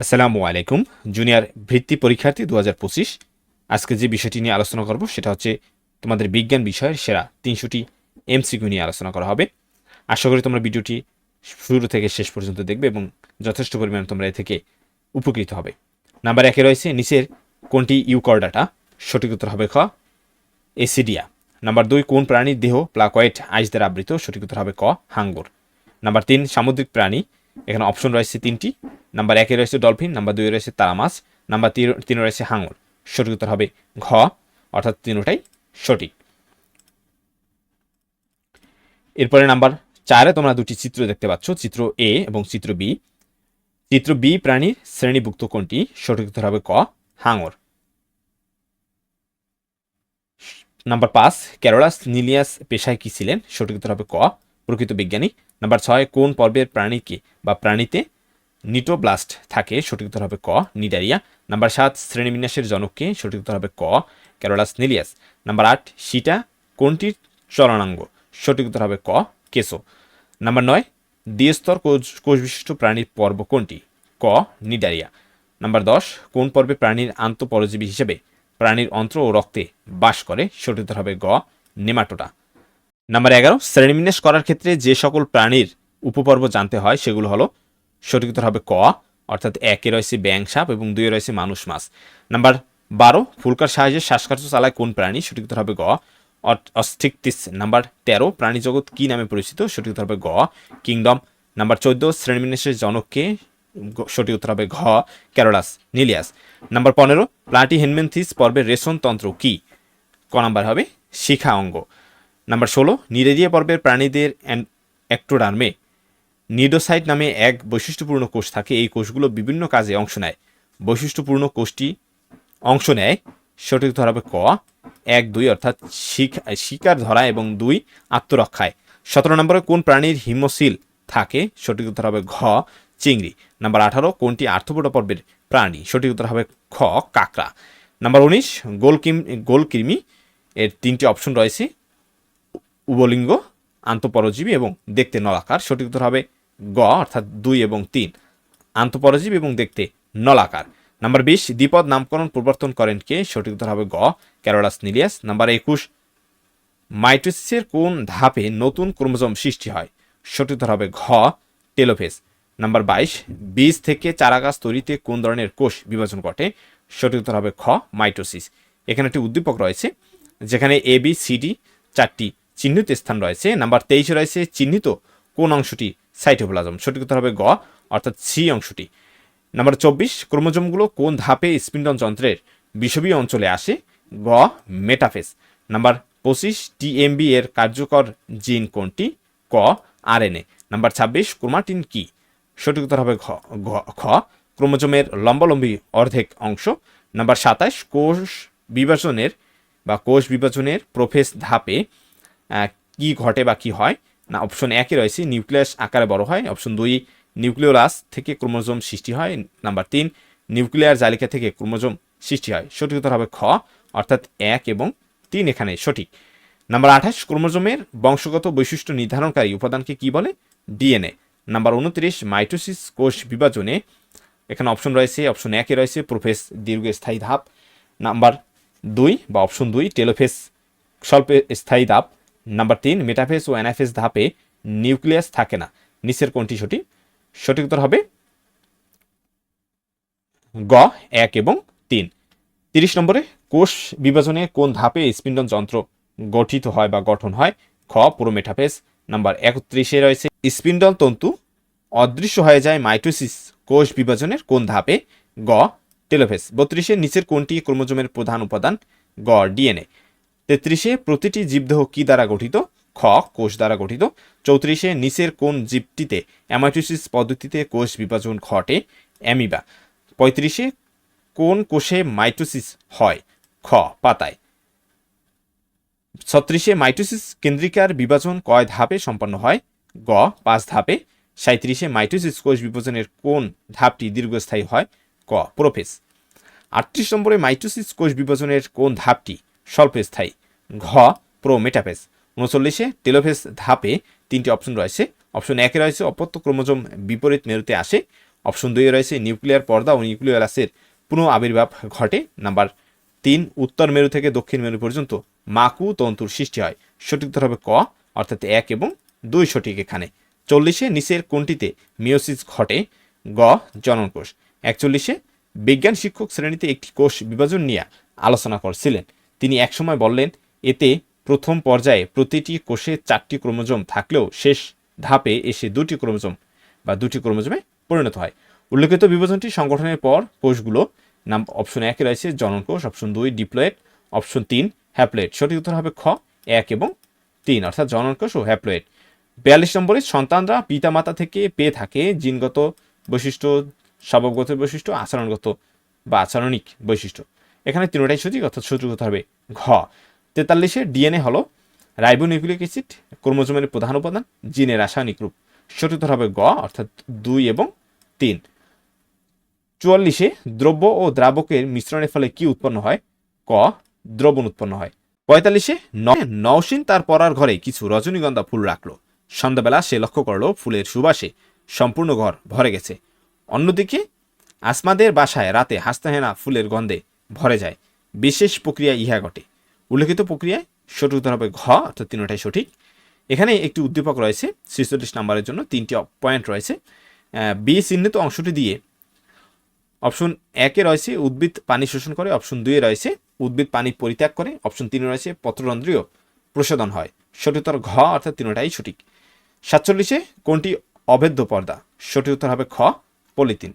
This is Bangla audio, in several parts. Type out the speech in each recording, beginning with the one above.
আসসালামু আলাইকুম। জুনিয়র বৃত্তি পরীক্ষার্থী ২০২৫। আজকে যে বিষয়টি নিয়ে আলোচনা করব সেটা হচ্ছে তোমাদের বিজ্ঞান বিষয়ের সেরা ৩০০টি এমসিকিউ নিয়ে আলোচনা করা হবে। আশা করি তোমরা ভিডিওটি শুরু থেকে শেষ পর্যন্ত দেখবে এবং যথেষ্ট পরিমাণে তোমরা এ থেকে উপকৃত হবে। নাম্বার ১ রয়েছে নিচের কোনটি ইউকর্ডাটা? সঠিক উত্তর হবে খ এসিডিয়া। নাম্বার ২ কোন প্রাণীর দেহ প্লাকয়েড আইস দ্বারা আবৃত? সঠিক উত্তর হবে ক হাঙ্গর। নাম্বার ৩ সামুদ্রিক প্রাণী, এখানে অপশন রয়েছে ৩টি। নাম্বার ১ রয়েছে ডলফিন, নাম্বার ২ রয়েছে তারা মাছ, নাম্বার ৩ রয়েছে হাঙর। সঠিক উত্তর হবে ঘ, অর্থাৎ তিনটাই সঠিক। এরপরে নাম্বার ৪-এ তোমরা দুটি চিত্র দেখতে পাচ্ছ, চিত্র এ এবং চিত্র বি। চিত্র বি প্রাণীর শ্রেণীভুক্ত কোনটি? সঠিক উত্তর হবে ক হাঙর। নাম্বার ৫ ক্যারোলাস নিলিয়াস পেশায় কি ছিলেন? সঠিক উত্তর হবে ক প্রকৃত বিজ্ঞানী। নাম্বার ৬ কোন পর্বের প্রাণীকে বা প্রাণীতে নিটোব্লাস্ট থাকে? সঠিক উত্তর হবে ক নিডারিয়া। নাম্বার ৭ শ্রেণীবিন্যাসের জনককে? সঠিক উত্তর হবে ক ক্যারোলাস নিলিয়াস। নাম্বার ৮ সিটা কোনটির চলনাঙ্গ? সঠিক উত্তর হবে ক কেসো। নাম্বার ৯ দ্বিস্তর কোষ বিশিষ্ট প্রাণীর পর্ব কোনটি? ক নিডারিয়া। নাম্বার ১০ কোন পর্বে প্রাণীর আন্তঃপরজীবী হিসেবে প্রাণীর অন্ত্র ও রক্তে বাস করে? সঠিক উত্তর হবে গ নেমাটোডা। নাম্বার ১১ শ্রেণীবিন্যাস করার ক্ষেত্রে যে সকল প্রাণীর উপপর্ব জানতে হয় সেগুলো হলো, সঠিক উত্তর হবে ক, অর্থাৎ ১-এ রয়েছে ব্যাঙ সাপ এবং ২-এ রয়েছে মানুষ মাছ। নাম্বার ১২ ফুলকার সাহায্যে শ্বাসকার্য চালায় কোন প্রাণী? সঠিক উত্তর হবে গ অস্টিকটিস। নাম্বার ১৩ প্রাণী জগৎ কি নামে পরিচিত? সঠিক উত্তর হবে গ কিংডম। নাম্বার ১৪ শ্রেণীবিন্যাসের জনককে? সঠিক উত্তর হবে ঘ ক্যারোলাস নিলিয়াস। নাম্বার ১৫ প্লাটিহেলমিনথেস পর্বের রেশন তন্ত্র কি? ক নাম্বার হবে শিখা অঙ্গ। নাম্বার ১৬ নিডারিয়া পর্বের প্রাণীদের অ্যাক্টোডার্মে নিডোসাইট নামে এক বৈশিষ্ট্যপূর্ণ কোষ থাকে, এই কোষগুলো বিভিন্ন কাজে অংশ নেয়। বৈশিষ্ট্যপূর্ণ কোষটি অংশ নেয়, সঠিক উত্তর হবে ক ১-২, অর্থাৎ শিকার ধরা এবং ২ আত্মরক্ষায়। ১৭ নম্বরে কোন প্রাণীর হিমোসিল থাকে? সঠিক উত্তর হবে ঘ চিংড়ি। নাম্বার ১৮ কোনটি আর্থ্রোপোডা পর্বের প্রাণী? সঠিক উত্তর হবে খ কাকড়া। নাম্বার ১৯ গোলকৃমি এর ৩টি অপশন রয়েছে, উবলিঙ্গ, আন্তঃপরজীবী এবং দেখতে নলাকার। সঠিক উত্তর হবে গ, অর্থাৎ ২ এবং ৩ আন্তঃপরজীবী এবং দেখতে নলাকার। নাম্বার ২০ দ্বিপদ নামকরণ প্রবর্তন করেন কে? সঠিক উত্তর হবে গ ক্যারোলাস নিলিয়াস। নাম্বার ২১ মাইটোসিসের কোন ধাপে নতুন ক্রোমোজোম সৃষ্টি হয়? সঠিক উত্তর হবে ঘ টেলোফেজ। নাম্বার ২২ বীজ থেকে চারাগাছ তৈরিতে কোন ধরনের কোষ বিভাজন ঘটে? সঠিক উত্তর হবে খ মাইটোসিস। এখানে একটি উদ্দীপক রয়েছে যেখানে এ বি সি ডি ৪টি চিহ্নিত স্থান রয়েছে। নাম্বার ২৩ রয়েছে চিহ্নিত কোন অংশটি সাইটোপ্লাজম? সঠিক উত্তর হবে গ, অর্থাৎ সি অংশটি। নাম্বার ২৪ ক্রোমোজোমগুলো কোন ধাপে স্পিন্ডন যন্ত্রের বিষুবীয় অঞ্চলে আসে? গ মেটাফেজ। নাম্বার ২৫ টিএমবি এর কার্যকর জিন কোনটি? ক আরএনএ। নাম্বার ২৬ ক্রোমাটিন কি? সঠিক উত্তর হবে খ ক্রোমোজোমের লম্বালম্বী অর্ধেক অংশ। নাম্বার ২৭ কোষ বিভাজনের প্রোফেজ ধাপে কি ঘটে বা কি হয়? না অপশন ১-এ রয়েছে নিউক্লিয়াস আকারে বড় হয়, অপশন ২ নিউক্লিওলাস থেকে ক্রোমোজোম সৃষ্টি হয়, নাম্বার ৩ নিউক্লিয়ার জালিকা থেকে ক্রোমোজোম সৃষ্টি হয়। সঠিক উত্তর হবে খ, অর্থাৎ ১ এবং ৩ এখানে সঠিক। নাম্বার ২৮ ক্রোমোজোমের বংশগত বৈশিষ্ট্য নির্ধারণকারী উপাদানকে কি বলে? ডিএনএ। নাম্বার ২৯ মাইটোসিস কোষ বিভাজনে, এখানে অপশন রয়েছে, অপশন ১-এ রয়েছে প্রোফেজ দীর্ঘস্থায়ী ধাপ, নাম্বার ২ বা অপশন ২ টেলোফেজ স্বল্প স্থায়ী ধাপ, নাম্বার ৩ মেটাফেজ ও অ্যানাফেজ ধাপে নিউক্লিয়াস থাকে না। নিচের কোনটি সঠিক? সঠিক উত্তর হবে গ ১ এবং ৩। ৩০ নম্বরে কোষ বিভাজনে কোন ধাপে স্পিন্ডন যন্ত্র গঠিত হয় বা গঠন হয়? খ পুরোমেটাফেজ। নাম্বার ৩১-এ রয়েছে স্পিন্ডল তন্তু অদৃশ্য হয়ে যায় মাইটোসিস কোষ বিভাজনের কোন ধাপে? গ টেলোফেজ। ৩২-এ নিচের কোনটি ক্রোমোজোমের প্রধান উপাদান? গ ডিএনএ। ৩৩-এ প্রতিটি জীবদেহ কি দ্বারা গঠিত? খ কোষ দ্বারা গঠিত। ৩৪-এ নিচের কোন জীবটিতে অ্যামাইটোসিস পদ্ধতিতে কোষ বিভাজন ঘটে? অ্যামিবা। ৩৫-এ কোন কোষে মাইটোসিস হয়? খ পাতায়। ৩৬-এ মাইটোসিস কেন্দ্রিকার বিভাজন কয় ধাপে সম্পন্ন হয়? গ ৫ ধাপে। ৩৭-এ মাইটোসিস কোষ বিভাজনের কোন ধাপটি দীর্ঘস্থায়ী হয়? ক প্রোফেজ। ৩৮ নম্বরে মাইটোসিস কোষ বিভাজনের কোন ধাপটি স্বল্পস্থায়ী? ঘ প্রোমেটাফেজ। ৩৯-এ টেলোফেজ ধাপে ৩টি অপশন রয়েছে, অপশন ১-এ রয়েছে অপত্য ক্রোমোজোম বিপরীত মেরুতে আসে, অপশন 2 রয়েছে নিউক্লিয়ার পর্দা ও নিউক্লিয়াসের পুনঃ আবির্ভাব ঘটে। নাম্বার 3 উত্তর মেরু থেকে দক্ষিণ মেরু পর্যন্ত মাকু তন্তুর সৃষ্টি হয়। সঠিক উত্তর হবে ক, অর্থাৎ 1 এবং 2 সঠিক এখানে। 40 নিচের কোনটিতে মিওসিস ঘটে? গ জনন কোষ। 41 বিজ্ঞান শিক্ষক শ্রেণীতে একটি কোষ বিভাজন নিয়ে আলোচনা করছিলেন। তিনি একসময় বললেন, এতে প্রথম পর্যায়ে প্রতিটি কোষে 4টি ক্রোমোজোম থাকলেও শেষ ধাপে এসে 2টি ক্রোমোজোমে পরিণত হয়। উল্লেখিত বিভাজনটি সংগঠনের পর কোষগুলো নাম অপশন 1 রয়েছে জনন কোষ, অপশন 2 ডিপ্লয়েড, অপশন 3 হ্যাপ্লয়েড। সঠিক উত্তর হবে খ 1 এবং 3, অর্থাৎ জনন কোষ ও হ্যাপ্লয়েড। 42 নম্বরে সন্তানরা পিতামাতা থেকে পেয়ে থাকে জিনগত বৈশিষ্ট্য, স্বভাবগত বৈশিষ্ট্য, আচরণগত বা আচরণিক বৈশিষ্ট্য। এখানে তিনটাই সঠিক, অর্থাৎ সঠিক উত্তর হবে ঘ। 43 ডিএনএ হলো রাইবোনিউক্লিক অ্যাসিড, ক্রোমোজোমের প্রধান উপাদান, জিনের রাসায়নিক রূপ। সঠিক উত্তর হবে গ, অর্থাৎ 2 এবং 3। 44 দ্রব্য ও দ্রাবকের মিশ্রণের ফলে কি উৎপন্ন হয়? ক দ্রবণ উৎপন্ন হয়। 45 নওশিন তার পড়ার ঘরে কিছু রজনীগন্ধা ফুল রাখলো। সন্ধ্যাবেলা সে লক্ষ্য করলো ফুলের সুবাসে সম্পূর্ণ ঘর ভরে গেছে। অন্যদিকে আসমাদের বাসায় রাতে হাসনাহেনা ফুলের গন্ধে ভরে যায়। বিশেষ প্রক্রিয়া ইহা ঘটে। উল্লেখিত প্রক্রিয়ায় সঠিক উত্তর হবে ঘ, অর্থাৎ তিনটাই সঠিক। এখানে একটি উদ্দীপক রয়েছে 46 নম্বরের জন্য 3টি পয়েন্ট রয়েছে। বি চিহ্নিত অংশটি দিয়ে অপশন 1 রয়েছে উদ্ভিদ পানি শোষণ করে, অপশন 2 রয়েছে উদ্ভিদ পানি পরিত্যাগ করে, অপশন 3 রয়েছে পত্ররন্ধ্রীয় প্রশোধন হয়। সঠিক উত্তর ঘ, অর্থাৎ তিনটাই সঠিক। 47 কোনটি অভেদ্য পর্দা? সঠিক উত্তর হবে খ পলিথিন।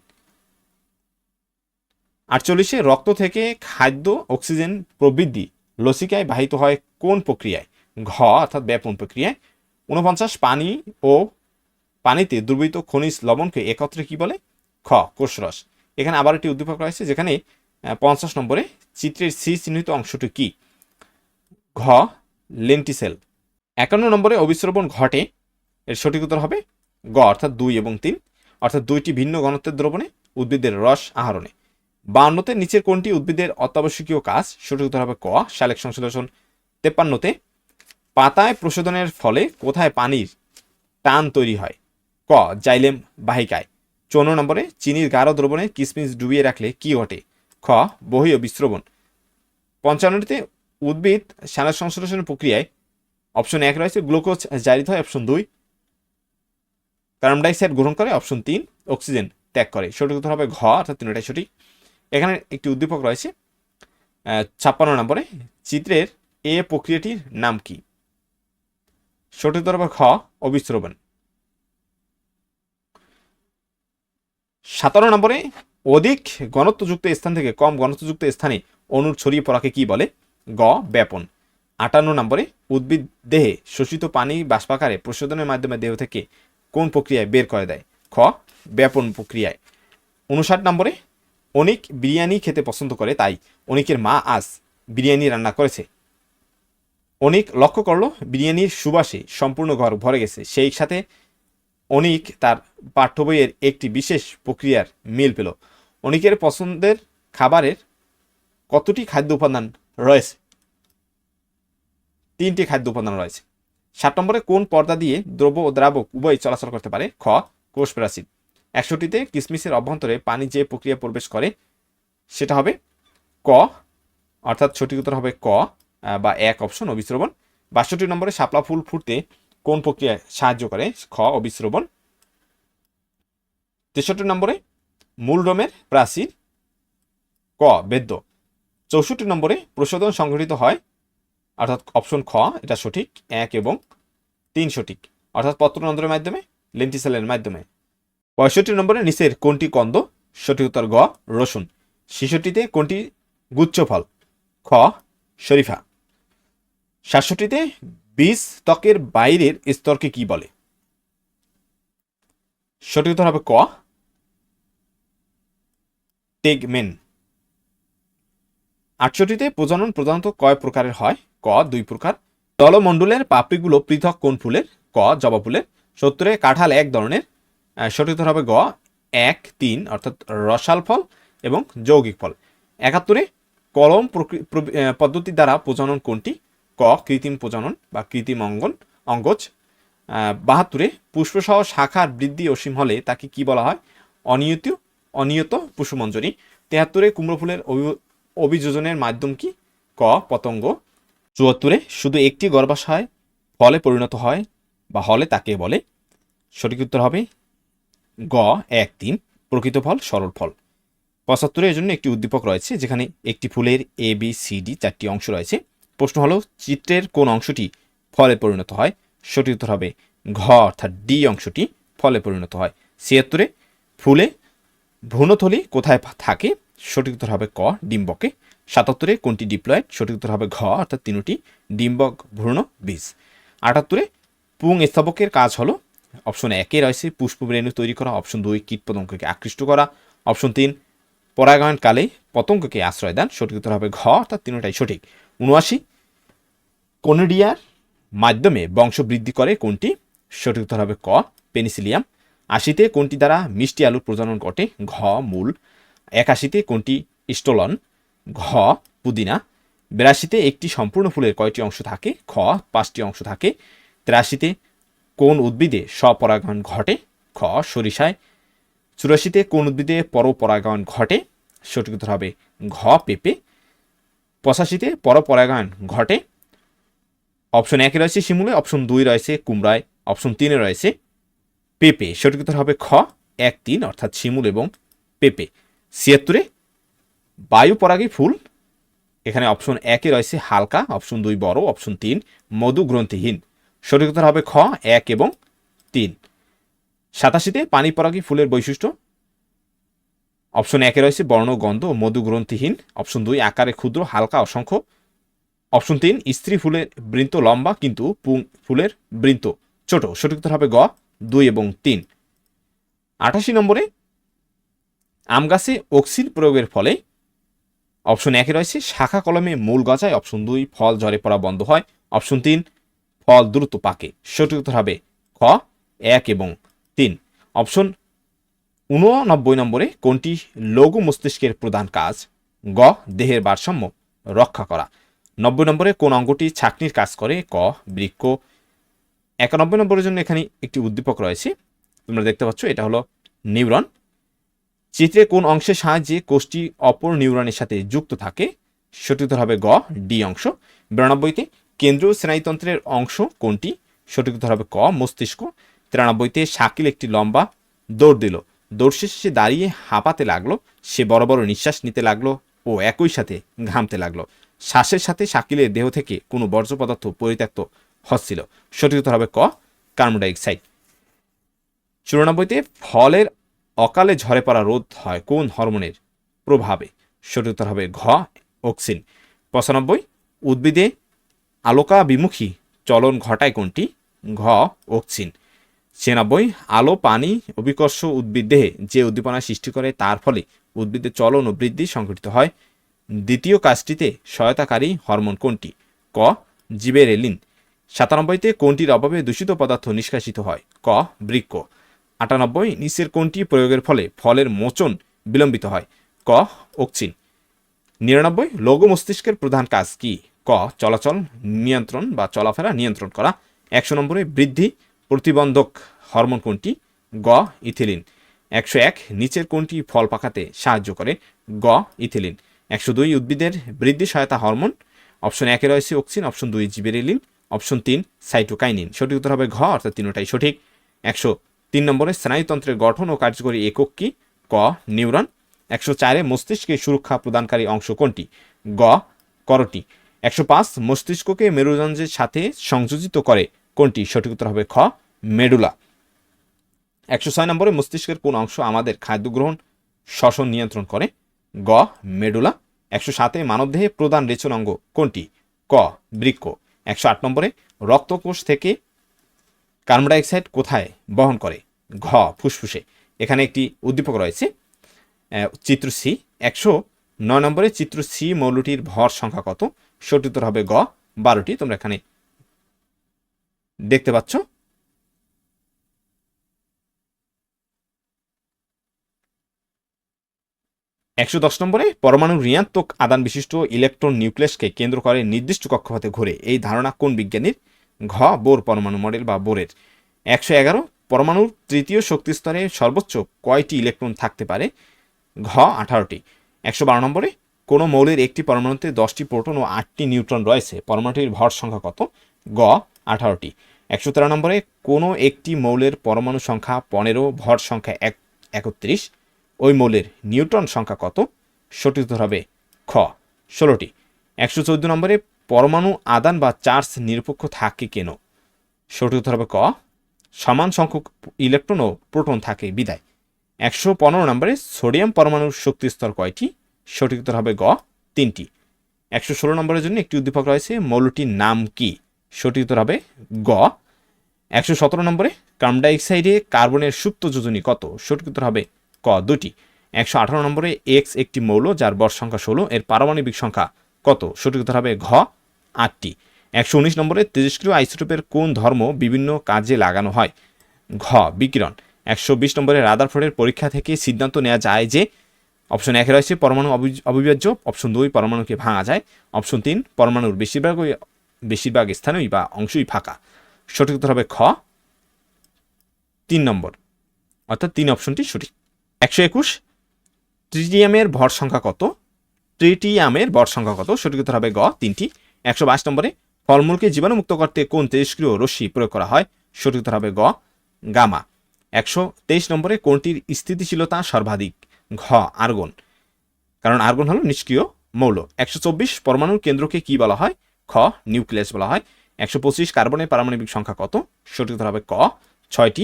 48 রক্ত থেকে খাদ্য অক্সিজেন প্রবৃদ্ধি লসিকায় বাহিত হয় কোন প্রক্রিয়ায়? ঘ অর্থাৎ ব্যাপন প্রক্রিয়ায়। 49 পানি ও পানিতে দ্রবীভূত খনিজ লবণকে একত্রে কি বলে? খ কোষরস। এখানে আবার একটি উদ্দীপক রয়েছে যেখানে 50 নম্বরে চিত্রের সি চিহ্নিত অংশটি কি? ঘ লেন্টিসেল। 51 নম্বরে অবিশ্রবণ ঘটে, এর সঠিক উত্তর হবে গ, অর্থাৎ 2 এবং 3, অর্থাৎ 2টি ভিন্ন ঘনত্বের দ্রবণে উদ্ভিদের রস আহরণে। 52তে নিচের কোনটি উদ্ভিদের অত্যাবশ্যকীয় কাজ? সঠিক উত্তর হবে ক সালেক সংশ্লেষণ। 53তে পাতায় প্রশোধনের ফলে কোথায় পানির টান তৈরি হয়? ক জাইলেম বাহিকায়। 54 নম্বরে চিনির গাঢ় দ্রবণে কিশমিশ ডুবিয়ে রাখলে কি ঘটে? খ বহিঃ বিস্রবণ। 55তে উদ্ভিদ সালোক সংশ্লেষণের প্রক্রিয়ায় অপশন 1 রয়েছে গ্লুকোজ জারিত হয়, অপশন 2 কার্বন ডাইঅক্সাইড গ্রহণ করে, অপশন 3 অক্সিজেন ত্যাগ করে। সঠিক উত্তর হবে ঘ, অর্থাৎ তিনটাই সঠিক। এখানে একটি উদ্দীপক রয়েছে 56 নম্বরে চিত্রের এ প্রক্রিয়াটির নাম কি? সঠিক উত্তর হবে খ অবিস্রবণ। 17 নম্বরে অধিক ঘনত্বযুক্ত স্থান থেকে কম ঘনত্বযুক্ত স্থানে অণুর ছড়িয়ে পড়াকে কি বলে? গ ব্যাপন। 58 নম্বরে উদ্ভিদ দেহে শোষিত পানি বাষ্পাকারে প্রশোধনের মাধ্যমে দেহ থেকে কোন প্রক্রিয়ায় বের করে দেয়? খ ব্যাপন প্রক্রিয়ায়। 59 নম্বরে অনিক বিরিয়ানি খেতে পছন্দ করে, তাই অনিকের মা আজ বিরিয়ানি রান্না করেছে। অনিক লক্ষ্য করলো বিরিয়ানির সুবাসে সম্পূর্ণ ঘর ভরে গেছে। সেই সাথে অনিক তার পাঠ্য বইয়ের একটি বিশেষ প্রক্রিয়ার মিল পেল। অনিকের পছন্দের খাবারের কতটি খাদ্য উপাদান রয়েছে? 3টি খাদ্য উপাদান রয়েছে। 7 নম্বরে কোন পর্দা দিয়ে দ্রব্য ও দ্রাবক উভয় চলাচল করতে পারে? খ কোষ প্রাচীর। 61টিতে কিশমিশের অভ্যন্তরে পানি যে প্রক্রিয়া প্রবেশ করে সেটা হবে ক, অর্থাৎ সঠিক উত্তর হবে ক বা 1 অপশন অবিশ্রবণ। 62 নম্বরে শাপলা ফুল ফুটতে কোন প্রক্রিয়ায় সাহায্য করে? খ অবিশ্রবণ। 63 নম্বরে মূল রোমের প্রাচীর ক বেদ্য। 64 নম্বরে প্রশোধন সংঘটিত হয়, অর্থাৎ অপশন খ এটা সঠিক, 1 এবং 3 সঠিক, অর্থাৎ পত্ররন্ধ্রের মাধ্যমে, লেন্টিসেলের মাধ্যমে। 65 নম্বরে নিচের কোনটি কন্দ? সঠিক উত্তর গ রসুন। 66টিতে কোনটি গুচ্ছ ফল? খ শরীফা। 67টিতে বীজ ত্বকের বাইরের স্তরকে কি বলে? সঠিক উত্তর হবে ক টেগমেন। 68টিতে প্রজনন প্রধানত কয় প্রকারের হয়? ক 2 প্রকার। দলমণ্ডলের পাপড়িগুলো পৃথক কোন ফুলের? ক জবা ফুলের। 70-এ কাঁঠাল এক ধরনের, সঠিক উত্তর হবে গ 1, 3, অর্থাৎ রসাল ফল এবং যৌগিক ফল। 71-এ কলম পদ্ধতি দ্বারা প্রজনন কোনটি? ক কৃত্রিম প্রজনন বা কৃত্রিম অঙ্গজ। 72-এ পুষ্পসহ শাখার বৃদ্ধি অসীম হলে তাকে কি বলা হয়? অনিয়ত অনিয়ত পুষ্পমঞ্জরি। 73 কুমড়ো ফুলের অভিযোজনের মাধ্যম কি? ক পতঙ্গ। 74 শুধু একটি গর্ভাশয় ফলে পরিণত হয় বা হলে তাকে বলে? সঠিক উত্তর হবে গ 1-3 প্রকৃত ফল সরল ফল। 75 এর জন্য একটি উদ্দীপক রয়েছে যেখানে একটি ফুলের এ বি সি ডি 4টি অংশ রয়েছে। প্রশ্ন হলো চিত্রের কোন অংশটি ফলে পরিণত হয়? সঠিক উত্তর হবে ঘ অর্থাৎ ডি অংশটি ফলে পরিণত হয়। 76 ফুলে ভ্রূণথলি কোথায় থাকে? সঠিক উত্তর হবে ক ডিম্বকে। 77 কোনটি ডিপ্লয়েড? সঠিক উত্তর হবে ঘ অর্থাৎ 3টি ডিম্বক ভ্রূণ বীজ। 78 পুং স্তবকের কাজ হলো? অপশন 1 রয়েছে পুষ্পরেণু তৈরি করা, অপশন 2 কীটপতঙ্গকে আকৃষ্ট করা, অপশন 3 পরাগায়নকালে পতঙ্গকে আশ্রয় দান। সঠিক উত্তর হবে ঘ অর্থাৎ 3টাই সঠিক। 79 কোনিডিয়ার মাধ্যমে বংশ বৃদ্ধি করে কোনটি? সঠিক উত্তর হবে ক পেনিসিলিয়াম। 80 কোনটি দ্বারা মিষ্টি আলুর প্রজনন ঘটে? ঘ মূল। 81 কোনটি স্টোলন? ঘ পুদিনা। 82 একটি সম্পূর্ণ ফুলের কয়টি অংশ থাকে? খ 5টি অংশ থাকে। 83 কোন উদ্ভিদে স্বপরাগায়ন ঘটে? খ সরিষায়। 84 কোন উদ্ভিদে পরপরাগায়ন ঘটে? সঠিক উত্তর হবে ঘ পেঁপে। 85 পরপরাগায়ন ঘটে? অপশন 1 রয়েছে শিমুলে, অপশন 2 রয়েছে কুমড়ায়, অপশন 3 রয়েছে পেঁপে। সঠিক উত্তর হবে খ 1-3 অর্থাৎ শিমুল এবং পেঁপে। 76 বায়ু পরাগী ফুল, এখানে অপশন 1 রয়েছে হালকা, অপশন 2 বড়, অপশন 3 মধু গ্রন্থিহীন। সঠিক উত্তর হবে খ 1 এবং 3। 87 পানি পরাগী ফুলের বৈশিষ্ট্য, অপশন 1 রয়েছে বর্ণ গন্ধ ও মধু গ্রন্থিহীন, অপশন 2 আকারে ক্ষুদ্র হালকা অসংখ্য, অপশন 3 স্ত্রী ফুলের বৃন্ত লম্বা কিন্তু পুং ফুলের বৃন্ত ছোট। সঠিক উত্তর হবে গ 2 এবং 3। 88 নম্বরে আম গাছে অক্সিন প্রয়োগের ফলে, অপশন 1 রয়েছে শাখা কলমে মূল গজায়, অপশন 2 ফল ঝরে পড়া বন্ধ হয়, অপশন 3 ফল দ্রুত পাকে। সঠিক উত্তর হবে খ 1 এবং 3। অপশন 89 নম্বরে কোনটি লঘু মস্তিষ্কের প্রধান কাজ? গ দেহের ভারসাম্য রক্ষা করা। 90 নম্বরে কোন অঙ্গটি ছাঁকনির কাজ করে? ক বৃক্ক। 91 নম্বরের জন্য এখানে একটি উদ্দীপক রয়েছে, তোমরা দেখতে পাচ্ছ, এটা হলো নিউরন। চিত্রে কোন অংশের সাহায্যে কোষটি অপর নিউরনের সাথে যুক্ত থাকে? সঠিক উত্তর হবে গ ডি অংশ। 92 কেন্দ্রীয় স্নায়ুতন্ত্রের অংশ কোনটি? সঠিক উত্তর হবে ক মস্তিষ্ক। 93 শাকিল একটি লম্বা দৌড় দিল, দৌড় শেষে সে দাঁড়িয়ে হাঁপাতে লাগলো, সে বড় বড় নিঃশ্বাস নিতে লাগলো ও একই সাথে ঘামতে লাগলো। শ্বাসের সাথে শাকিলের দেহ থেকে কোনো বর্জ্য পদার্থ পরিত্যক্ত হচ্ছিল। সঠিক উত্তর হবে ক কার্বন ডাইঅক্সাইড। 94 ফলের অকালে ঝরে পড়া রোধ হয় কোন হরমোনের প্রভাবে? সঠিক উত্তর হবে ঘ অক্সিন। 95 উদ্ভিদে আলোকাভিমুখী চলন ঘটায় কোনটি? ঘ অক্সিন। 96 আলো পানি অভিকর্ষ উদ্ভিদ দেহে যে উদ্দীপনা সৃষ্টি করে তার ফলে উদ্ভিদের চলন ও বৃদ্ধি সংঘটিত হয়। দ্বিতীয় কাজটিতে সহায়তাকারী হরমোন কোনটি? ক জিবেরেলিন। 97 কোনটির অভাবে দূষিত পদার্থ নিষ্কাশিত হয়? ক বৃক্ক। 98 নিচের কোনটি প্রয়োগের ফলে ফলের মোচন বিলম্বিত হয়? ক অক্সিন। 99 লঘু মস্তিষ্কের প্রধান কাজ কি? ক চলাচল নিয়ন্ত্রণ বা চলাফেরা নিয়ন্ত্রণ করা। 100 নম্বরে বৃদ্ধি প্রতিবন্ধক হরমোন কোনটি? গ ইথিলিন। 101 নিচের কোনটি ফল পাকাতে সাহায্য করে? গ ইথিলিন। 102 উদ্ভিদের বৃদ্ধি সহায়তা হরমোন, অপশন 1 রয়েছে auxin, option 2 gibberellin, option 3 cytokinin. সঠিক উত্তর হবে ঘ অর্থাৎ 3টাই সঠিক। 103 নম্বরে স্নায়ুতন্ত্রের গঠন ও কার্যকরী একক কি? ক নিউরন। 104 মস্তিষ্কের সুরক্ষা প্রদানকারী অংশ কোনটি? গ করটি। 105 মস্তিষ্ককে মেরুদণ্ডের সাথে সংযোজিত করে কোনটি? সঠিক উত্তর হবে খ মেডুলা। 106 নম্বরে মস্তিষ্কের কোন অংশ আমাদের খাদ্য গ্রহণ শ্বসন নিয়ন্ত্রণ করে? গ মেডুলা। 107 মানবদেহে প্রধান রেচন অঙ্গ কোনটি? ক বৃক্ক। 108 নম্বরে রক্তকোষ থেকে কার্বন ডাইঅক্সাইড কোথায় বহন করে? ঘ ফুসফুসে। এখানে একটি উদ্দীপক রয়েছে চিত্র সি। 109 নম্বরে চিত্র সি মৌলটির ভর সংখ্যা কত? সঠিক উত্তর হবে গ 12টি। তোমরা এখানে দেখতে পাচ্ছ। 110 নম্বরে পরমাণুর ঋণাত্মক আদান বিশিষ্ট ইলেকট্রন নিউক্লিয়াসকে কেন্দ্র করে নির্দিষ্ট কক্ষপথে ঘোরে, এই ধারণা কোন বিজ্ঞানীর? ঘ বোর পরমাণু মডেল বা বোরের। 111 পরমাণুর তৃতীয় শক্তি স্তরে সর্বোচ্চ কয়টি ইলেকট্রন থাকতে পারে? ঘ 18টি। 112 নম্বরে কোনো মৌলের একটি পরমাণুতে 10টি প্রোটন ও 8টি নিউট্রন রয়েছে, পরমাণুটির ভর সংখ্যা কত? গ 18টি। 113 নম্বরে কোনো একটি মৌলের পরমাণু সংখ্যা 15, ভর সংখ্যা 31, ওই মৌলের নিউট্রন সংখ্যা কত? সঠিক উত্তর হবে খ 16টি। 114 নম্বরে পরমাণু আদান বা চার্জ নিরপেক্ষ থাকে কেন? সঠিক উত্তর হবে ক সমান সংখ্যক ইলেকট্রন ও প্রোটন থাকে বিদায়। 115 নম্বরে সোডিয়াম পরমাণুর শক্তি স্তর কয়টি? সঠিক উত্তর হবে গ 3টি। 116 নম্বরের জন্য একটি উদ্দীপক রয়েছে, মৌলটির নাম কি? সঠিক উত্তর হবে গ 117 নম্বরে কার্বন ডাইঅক্সাইডে কার্বনের সুপ্ত যোজনী কত? সঠিক উত্তর হবে ক 2টি। 118 নম্বরে এক্স একটি মৌল যার ভর সংখ্যা 16, এর পারমাণবিক সংখ্যা কত? সঠিক উত্তর হবে ঘ 8টি। 119 নম্বরে তেজস্ক্রিয় আইসোটোপের কোন ধর্ম বিভিন্ন কাজে লাগানো হয়? ঘ বিকিরণ। 120 নম্বরে রাদারফোর্ডের পরীক্ষা থেকে সিদ্ধান্ত নেওয়া যায় যে অপশন 1 রয়েছে পরমাণু অবিভাজ্য, অপশন 2 পরমাণুকে ভাঙা যায়, অপশন 3 পরমাণুর বেশিরভাগ স্থানই বা অংশই ফাঁকা। সঠিক উত্তর হবে খ 3 নম্বর, অর্থাৎ 3 অপশনটি সঠিক। 121 ট্রিটিয়ামের ভর সংখ্যা কত? ট্রিটিয়ামের ভর সংখ্যা কত? সঠিক উত্তর হবে গ 3টি। 122 নম্বরে ফলমূলকে জীবাণুমুক্ত করতে কোন তেজস্ক্রিয় রশ্মি প্রয়োগ করা হয়? সঠিক উত্তর হবে গ গামা। 123 নম্বরে কোনটির স্থিতিশীলতা সর্বাধিক? ঘ আর্গন, কারণ আর্গন হলো নিষ্ক্রিয় মৌল। 124 পরমাণুর কেন্দ্রকে কি বলা হয়? খ নিউক্লিয়াস বলা হয়। 125 কার্বনের পারমাণবিক সংখ্যা কত? সঠিক উত্তর হবে ক 6টি।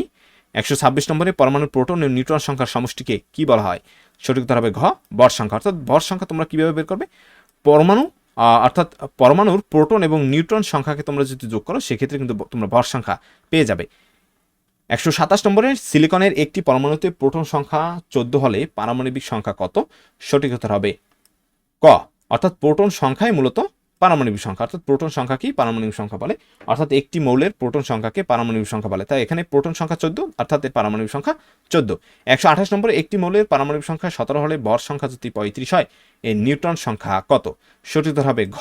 126 নম্বরে পরমাণুর প্রোটন ও নিউট্রন সংখ্যার সমষ্টিকে কি বলা হয়? সঠিক উত্তর হবে ঘ ভর সংখ্যা। অর্থাৎ ভর সংখ্যা তোমরা কিভাবে বের করবে? অর্থাৎ পরমাণুর প্রোটন এবং নিউট্রন সংখ্যাকে তোমরা যদি যোগ করো সেক্ষেত্রে কিন্তু তোমরা ভর সংখ্যা পেয়ে যাবে। 127 নম্বরের সিলিকনের একটি পরমাণুতে প্রোটন সংখ্যা 14 হলে পারমাণবিক সংখ্যা কত? সঠিক উত্তর হবে ক, অর্থাৎ প্রোটন সংখ্যাই মূলত পারমাণবিক সংখ্যা, অর্থাৎ প্রোটন সংখ্যাকেই পারমাণবিক সংখ্যা বলে, অর্থাৎ একটি মৌলের প্রোটন সংখ্যাকে পারমাণবিক সংখ্যা বলে। তাই এখানে প্রোটন সংখ্যা 14, অর্থাৎ এর পারমাণবিক সংখ্যা 14। 128 নম্বরে একটি মৌলের পারমাণবিক সংখ্যা 17 হলে ভর সংখ্যা যদি 35 হয়, এর নিউট্রন সংখ্যা কত? সঠিক উত্তর হবে ঘ,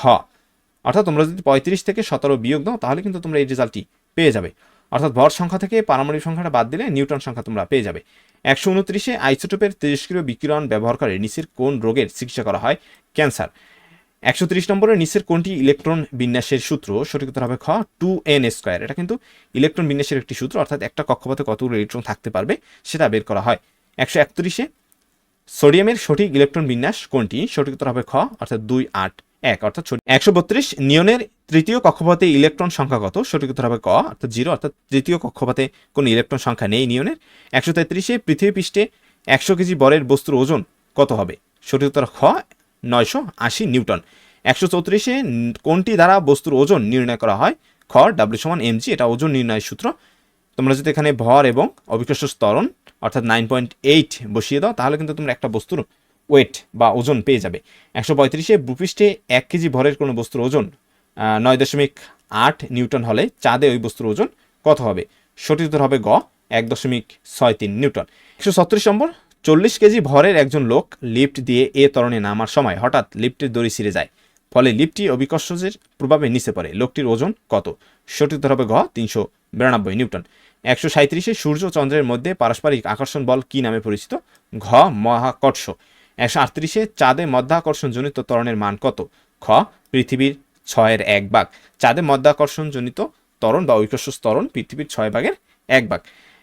অর্থাৎ তোমরা যদি 35 থেকে 17 বিয়োগ দাও তাহলে কিন্তু তোমরা এই রেজাল্টটি পেয়ে যাবে। অর্থাৎ ভর সংখ্যা থেকে পারমাণবিক সংখ্যাটা বাদ দিলে নিউট্রন সংখ্যা তোমরা পেয়ে যাবে। 129 আইসোটোপের তেজস্ক্রিয় বিকিরণ ব্যবহার করে নিচের কোন রোগের চিকিৎসা করা হয়? ক্যান্সার। 130 নম্বরে নিচের কোনটি ইলেকট্রন বিন্যাসের সূত্র? সঠিক উত্তর হবে খ 2n²। এটা কিন্তু ইলেকট্রন বিন্যাসের একটি সূত্র, অর্থাৎ একটা কক্ষপথে কতগুলো ইলেকট্রন থাকতে পারবে সেটা বের করা হয়। 131 সোডিয়ামের সঠিক ইলেকট্রন বিন্যাস কোনটি? সঠিক উত্তর হবে খ, অর্থাৎ 2, 8, 1, অর্থাৎ 132 নিয়নের তৃতীয় কক্ষপথে ইলেকট্রন সংখ্যা কত? সঠিক উত্তর হবে ক, অর্থাৎ 0, অর্থাৎ তৃতীয় কক্ষপথে কোনো ইলেকট্রন সংখ্যা নেই নিয়নের। 133 পৃথিবী পৃষ্ঠে 100 কেজি বরের বস্তুর ওজন কত হবে? সঠিক উত্তর খ 980 নিউটন। 134 কোনটি দ্বারা বস্তুর ওজন নির্ণয় করা হয়? খ W = mg, এটা ওজন নির্ণয়ের সূত্র। তোমরা যদি এখানে ভর এবং অভিকর্ষ ত্বরণ অর্থাৎ 9.8 বসিয়ে দাও তাহলে কিন্তু তোমরা একটা বস্তুর ওয়েট বা ওজন পেয়ে যাবে। 135 ভূপৃষ্ঠে 1 কেজি ভরের কোনো বস্তুর ওজন 9.8 নিউটন হলে চাঁদে ওই বস্তুর ওজন কত হবে? সঠিক উত্তর হবে গ 1.63 নিউটন। 136 নম্বর 40 কেজি ভরের একজন লোক লিফট দিয়ে এ তরণে নামার সময় হঠাৎ লিফটের দড়ি ছিঁড়ে যায়, ফলে লিফটটি অভিকর্ষের প্রভাবে নিচে পড়ে, লোকটির ওজন কত? সঠিক উত্তর হবে ঘ 392 নিউটন। 137 সূর্য চন্দ্রের মধ্যে পারস্পরিক আকর্ষণ বল কি নামে পরিচিত? ঘ মহাকর্ষ। 138 চাঁদে মধ্যাকর্ষণজনিত ত্বরণের মান কত? খ পৃথিবীর 6/1 চাঁদে মধ্যাকর্ষণজনিত ত্বরণ বা ঐকস্য ত্বরণ পৃথিবীর 6/1।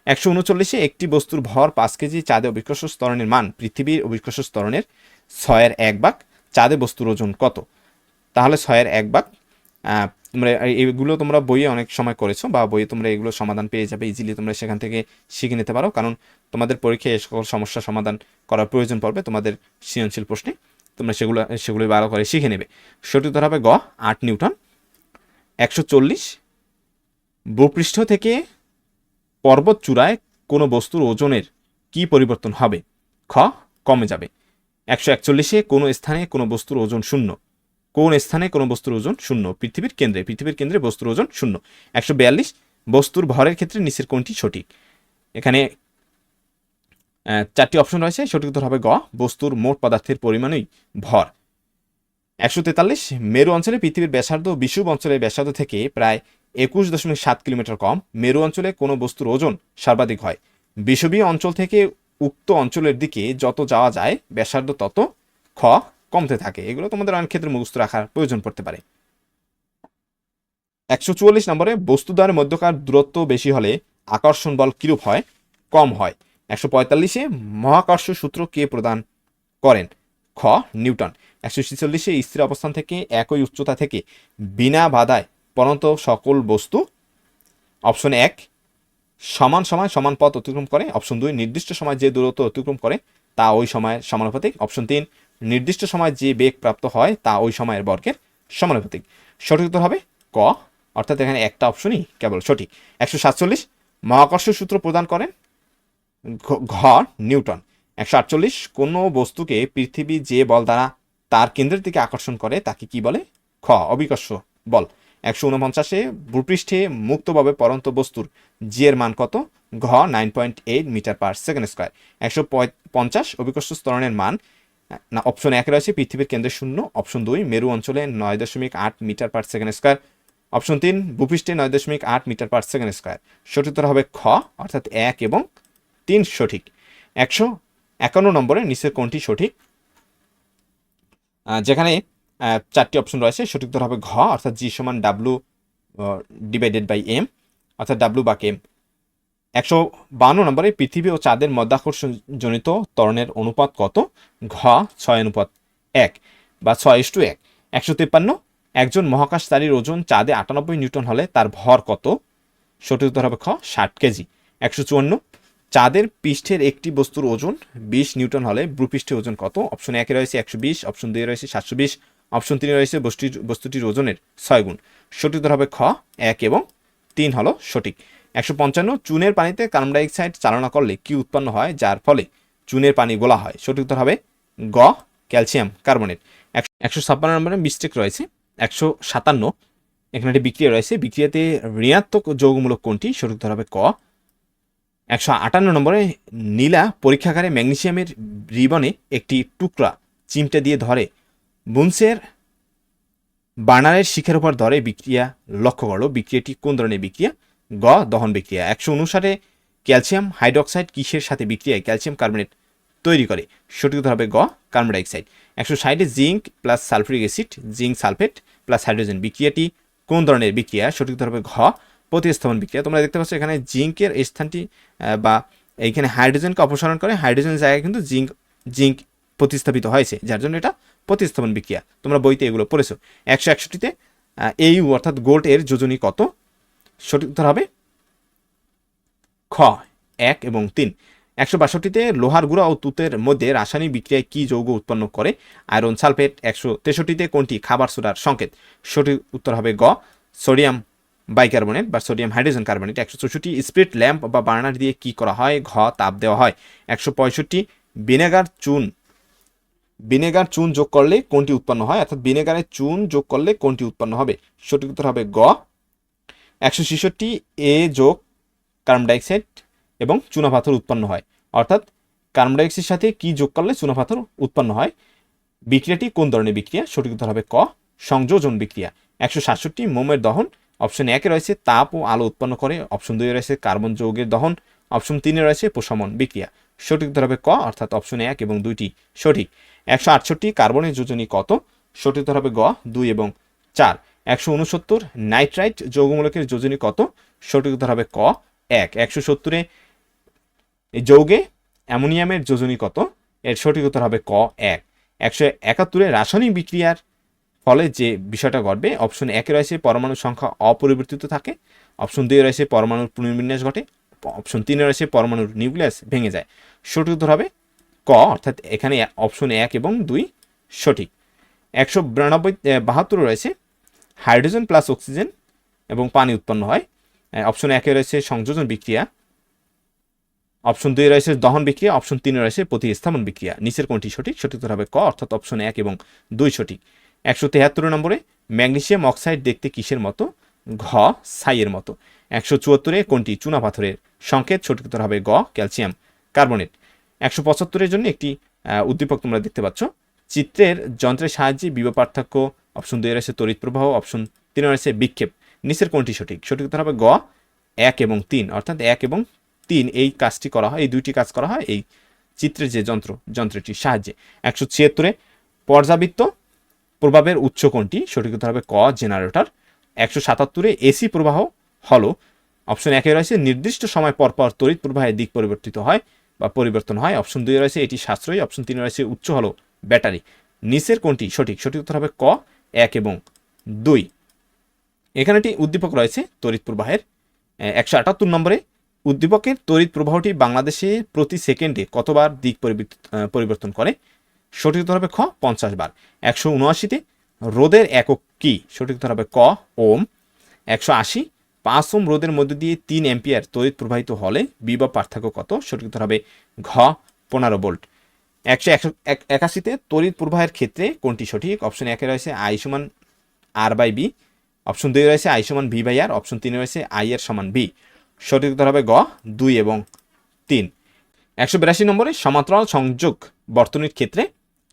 139 একটি বস্তুর ভর 5 কেজি, চাঁদে অভিকর্ষ ত্বরণের মান পৃথিবীর অভিকর্ষ ত্বরণের 6/1, চাঁদে বস্তুর ওজন কত? তাহলে 6/1। তোমরা এগুলো তোমরা বইয়ে অনেক সময় করেছো বা বইয়ে তোমরা এগুলো সমাধান পেয়ে যাবে ইজিলি, তোমরা সেখান থেকে শিখে নিতে পারো, কারণ তোমাদের পরীক্ষায় এই সকল সমস্যা সমাধান করার প্রয়োজন পড়বে তোমাদের সৃজনশীল প্রশ্নে, তোমরা সেগুলো ভালো করে শিখে নেবে। সঠিক উত্তর হবে গ 8 নিউটন। 140 ভূপৃষ্ঠ থেকে পর্বত চূড়ায় কোনো বস্তুর ওজনের কি পরিবর্তন হবে? খ কমে যাবে। 141 কোনো স্থানে কোনো বস্তুর ওজন 0, কোন স্থানে কোনো বস্তুর ওজন 0? পৃথিবীর কেন্দ্রে বস্তুর ওজন 0। 142 বস্তুর ভরের ক্ষেত্রে নিচের কোনটি সঠিক? এখানে 4টি অপশন রয়েছে, সঠিক উত্তর হবে গ বস্তুর মোট পদার্থের পরিমাণই ভর। 143 মেরু অঞ্চলে পৃথিবীর ব্যাসার্ধ বিষুব অঞ্চলের ব্যাসার্ধ থেকে প্রায় 21.7 কিলোমিটার কম। মেরু অঞ্চলে কোনো বস্তুর ওজন সর্বাধিক হয়। বিষুবীয় অঞ্চল থেকে উক্ত অঞ্চলের দিকে যত যাওয়া যায় ব্যাসার্ধ তত খ কমতে থাকে। এগুলো তোমাদের অনেক ক্ষেত্রে মুখস্থ রাখার প্রয়োজন পড়তে পারে। 144 নম্বরে বস্তুদ্বয়ের মধ্যকার দূরত্ব বেশি হলে আকর্ষণ বল কিরূপ হয়? কম হয়। 145-এ মহাকর্ষ সূত্র কে প্রদান করেন? খ নিউটন। 146-এ স্থির অবস্থান থেকে একই উচ্চতা থেকে বিনা বাধায় পরন্ত সকল বস্তু অপশন 1 সমান সময় সমান পথ অতিক্রম করে। অপশন 2 নির্দিষ্ট সময় যে দূরত্ব অতিক্রম করে তা ওই সময়ের সমানুপাতিক। অপশন 3 নির্দিষ্ট সময় যে বেগ প্রাপ্ত হয় তা ওই সময়ের বর্গের সমানুপাতিক। সঠিক উত্তর হবে ক, অর্থাৎ এখানে একটা অপশনই কেবল সঠিক। 147 মহাকর্ষ সূত্র প্রদান করেন ঘ নিউটন। 148 কোনো বস্তুকে পৃথিবী যে বল দ্বারা তার কেন্দ্রের দিকে আকর্ষণ করে তাকে কি বলে? খ অবিকর্ষ বল। 149-এ ভূপৃষ্ঠে মুক্তভাবে পরন্ত বস্তুর জি এর মান কত? ঘ 9.8 মিটার পার সেকেন্ড স্কোয়ার। 150 অবিকর্ষ ত্বরণের মান না অপশন 1 রয়েছে পৃথিবীর কেন্দ্রে 0। অপশন 2 মেরু অঞ্চলে 9.8 metre per second square. Option 3 ভূপৃষ্ঠে 9.8 মিটার পার সেকেন্ড স্কোয়ার। সঠিক উত্তর হবে খ, অর্থাৎ 1 এবং 3 সঠিক। 151 নম্বরে নিচের কোনটি সঠিক? যেখানে 4টি অপশন রয়েছে, সঠিক উত্তর হবে ঘ, অর্থাৎ জি সমান ডাব্লু ডিভাইডেড বাই এম, অর্থাৎ ডাব্লু বা এম। 152 নম্বরে পৃথিবী ও চাঁদের মধ্যাকর্ষণ জনিত ত্বরণের অনুপাত কত? ঘ 6:1 বা 6:1। 153 একজন মহাকাশচারীর ওজন চাঁদে 98 নিউটন হলে তার ভর কত? সঠিক উত্তর হবে খ 60 কেজি। 154 চাঁদের পৃষ্ঠের একটি বস্তুর ওজন 20 নিউটন হলে ভূপৃষ্ঠের ওজন কত? অপশন 1 রয়েছে 120, অপশন 2 রয়েছে 720, অপশন 3 রয়েছে বস্তুটির ওজনের 6 গুণ। সঠিক উত্তর হবে খ 1 এবং 3 হলো সঠিক। 155 চুনের পানিতে কার্বন ডাই অক্সাইড চালনা করলে কি উৎপন্ন হয় যার ফলে চুনের পানি গোলা হয়? সঠিক উত্তর হবে গ ক্যালসিয়াম কার্বনেট। 156 নম্বরে মিস্টেক রয়েছে। 157 এখানে একটি বিক্রিয়া রয়েছে, বিক্রিয়াতে ঋণাত্মক যৌগমূলক কোনটি? সঠিক উত্তর হবে ক। 158 নম্বরে নীলা পরীক্ষাগারে ম্যাগনেসিয়ামের রিবনে একটি টুকরা চিমটে দিয়ে ধরে বুনসের বার্নারের শিখের উপর ধরে বিক্রিয়া লক্ষ্য করলো। বিক্রিয়াটি কোন ধরনের বিক্রিয়া? গ দহন বিক্রিয়া। 159 ক্যালসিয়াম হাইড্রোক্সাইড কিসের সাথে বিক্রিয়ায় ক্যালসিয়াম কার্বনেট তৈরি করে? সঠিক উত্তর হবে গ carbon dioxide. 160 zinc plus sulphuric acid zinc sulphate plus hydrogen বিক্রিয়াটি কোন ধরনের বিক্রিয়া? সঠিক উত্তর হবে ঘ প্রতিস্থাপন বিক্রিয়া। তোমরা দেখতে পাচ্ছ এখানে জিঙ্কের স্থানটি বা এইখানে হাইড্রোজেনকে অপসারণ করে হাইড্রোজেনের জায়গায় কিন্তু জিঙ্ক প্রতিস্থাপিত হয়েছে, যার জন্য এটা প্রতিস্থাপন বিক্রিয়া। তোমরা বইতে এগুলো পড়েছো। 161 এইউ অর্থাৎ গোল্ড এর যোজনী কত? সঠিক উত্তর হবে খ 1 এবং 3। 162 লোহার গুঁড়া ও তুতের মধ্যে রাসায়নিক বিক্রিয়ায় কি যৌগ উৎপন্ন করে? Iron sulphate. 163 কোনটি খাবার সোডার সংকেত? সঠিক উত্তর হবে গ সোডিয়াম বাইকার্বনেট বা sodium hydrogen carbonate. 164 spirit lamp বা বার্নার দিয়ে কি করা হয়? ঘ তাপ দেওয়া হয়। 165 ভিনেগার চুন যোগ করলে কোনটি উৎপন্ন হয়? অর্থাৎ ভিনেগারে চুন যোগ করলে কোনটি উৎপন্ন হবে? সঠিক উত্তর হবে গ 166 এ যোগ কার্বন ডাইঅক্সাইড এবং চুনাপাথর উৎপন্ন হয়। অর্থাৎ কার্বন ডাইঅক্সাইডের সাথে কি যোগ করলে চুনাপাথর উৎপন্ন হয়? বিক্রিয়াটি কোন ধরনের বিক্রিয়া? সঠিক উত্তর হবে ক সংযোজন বিক্রিয়া। 167 মোমের দহন। অপশন 1 রয়েছে তাপ ও আলো উৎপন্ন করে, অপশন 2 রয়েছে কার্বন যৌগের দহন, অপশন 3 রয়েছে প্রশমন বিক্রিয়া। সঠিক উত্তর হবে ক, অর্থাৎ অপশন 1 এবং 2টি সঠিক। 168 কার্বনের যোজনী কত? সঠিক উত্তর হবে গ 2 এবং 4। 169 নাইট্রাইট যৌগমূলকের যোজনী কত? সঠিক উত্তর হবে ক 1। 170 যৌগে অ্যামোনিয়ামের যোজনী কত? এর সঠিক উত্তর হবে ক 1। 171 রাসায়নিক বিক্রিয়ার ফলে যে বিষয়টা ঘটবে, অপশন 1 রয়েছে পরমাণুর সংখ্যা অপরিবর্তিত থাকে, অপশন 2 রয়েছে পরমাণুর পুনর্বিন্যাস ঘটে, অপশন 3 রয়েছে পরমাণুর নিউক্লিয়াস ভেঙে যায়। সঠিক উত্তর হবে ক, অর্থাৎ এখানে অপশন 1 এবং 2 সঠিক। 172 রয়েছে হাইড্রোজেন প্লাস অক্সিজেন এবং পানি উৎপন্ন হয়। অপশন 1 রয়েছে সংযোজন বিক্রিয়া, অপশন 2 রয়েছে দহন বিক্রিয়া, অপশন 3 রয়েছে প্রতিস্থাপন বিক্রিয়া। নিচের কোনটি সঠিক? সঠিক উত্তর হবে ক, অর্থাৎ অপশন 1 এবং 2 সঠিক। 173 নম্বরে ম্যাগনেসিয়াম অক্সাইড দেখতে কিসের মতো? ঘ ছাইয়ের মতো। 174 কোনটি চুনাপাথরের সংকেত? সঠিক উত্তর হবে গ ক্যালসিয়াম কার্বনেট। 175 জন্য একটি উদ্দীপক তোমরা দেখতে পাচ্ছ। চিত্রের যন্ত্রের সাহায্যে বিভব পার্থক্য, অপশন 2 রয়েছে তড়িৎ প্রবাহ, অপশন 3 রয়েছে বিক্ষেপ নিচের কোনটি সঠিক? সঠিক উত্তর হবে গ 1 এবং 3, অর্থাৎ 1 এবং 3 এই কাজটি করা হয়, এই দুইটি কাজ করা হয় এই চিত্রের যে যন্ত্রটির সাহায্যে। 176 পর্যাবৃত্ত প্রভাবের উৎস কোনটি? সঠিক উত্তর হবে ক জেনারেটর। 177 এসি প্রবাহ হলো, অপশন 1 রয়েছে নির্দিষ্ট সময় পরপর তড়িৎ প্রবাহের দিক পরিবর্তিত হয় বা পরিবর্তন হয়। অপশন 2 রয়েছে এটি সাশ্রয়ী। অপশন 3 রয়েছে উৎস হলো ব্যাটারি। নিচের কোনটি সঠিক? সঠিক উত্তর হবে ক 1 এবং 2। এখানে একটি উদ্দীপক রয়েছে তড়িৎ প্রবাহের। 178 নম্বরে উদ্দীপকের তড়িৎ প্রবাহটি বাংলাদেশে প্রতি সেকেন্ডে কতবার দিক পরিবর্তন করে? সঠিক উত্তর হবে খ 50 বার। 179 রোধের একক কি? সঠিক উত্তর হবে ক ওম। 180 5 ওম রোধের মধ্য দিয়ে 3 অ্যাম্পিয়ার তড়িৎ প্রবাহিত হলে বিভব পার্থক্য কত? সঠিক উত্তর হবে ঘ 15 ভোল্ট। 181 তড়িৎ প্রবাহের ক্ষেত্রে কোনটি সঠিক? অপশন 1 রয়েছে আই সমান আর বাই বি। অপশন 2 রয়েছে আই সমান ভি বাই আর। অপশন 3 রয়েছে আই এর সমান বি। সঠিক উত্তর হবে গ 2 এবং 3। 182 নম্বরে সমান্তরাল সংযোগ বর্তনীর ক্ষেত্রে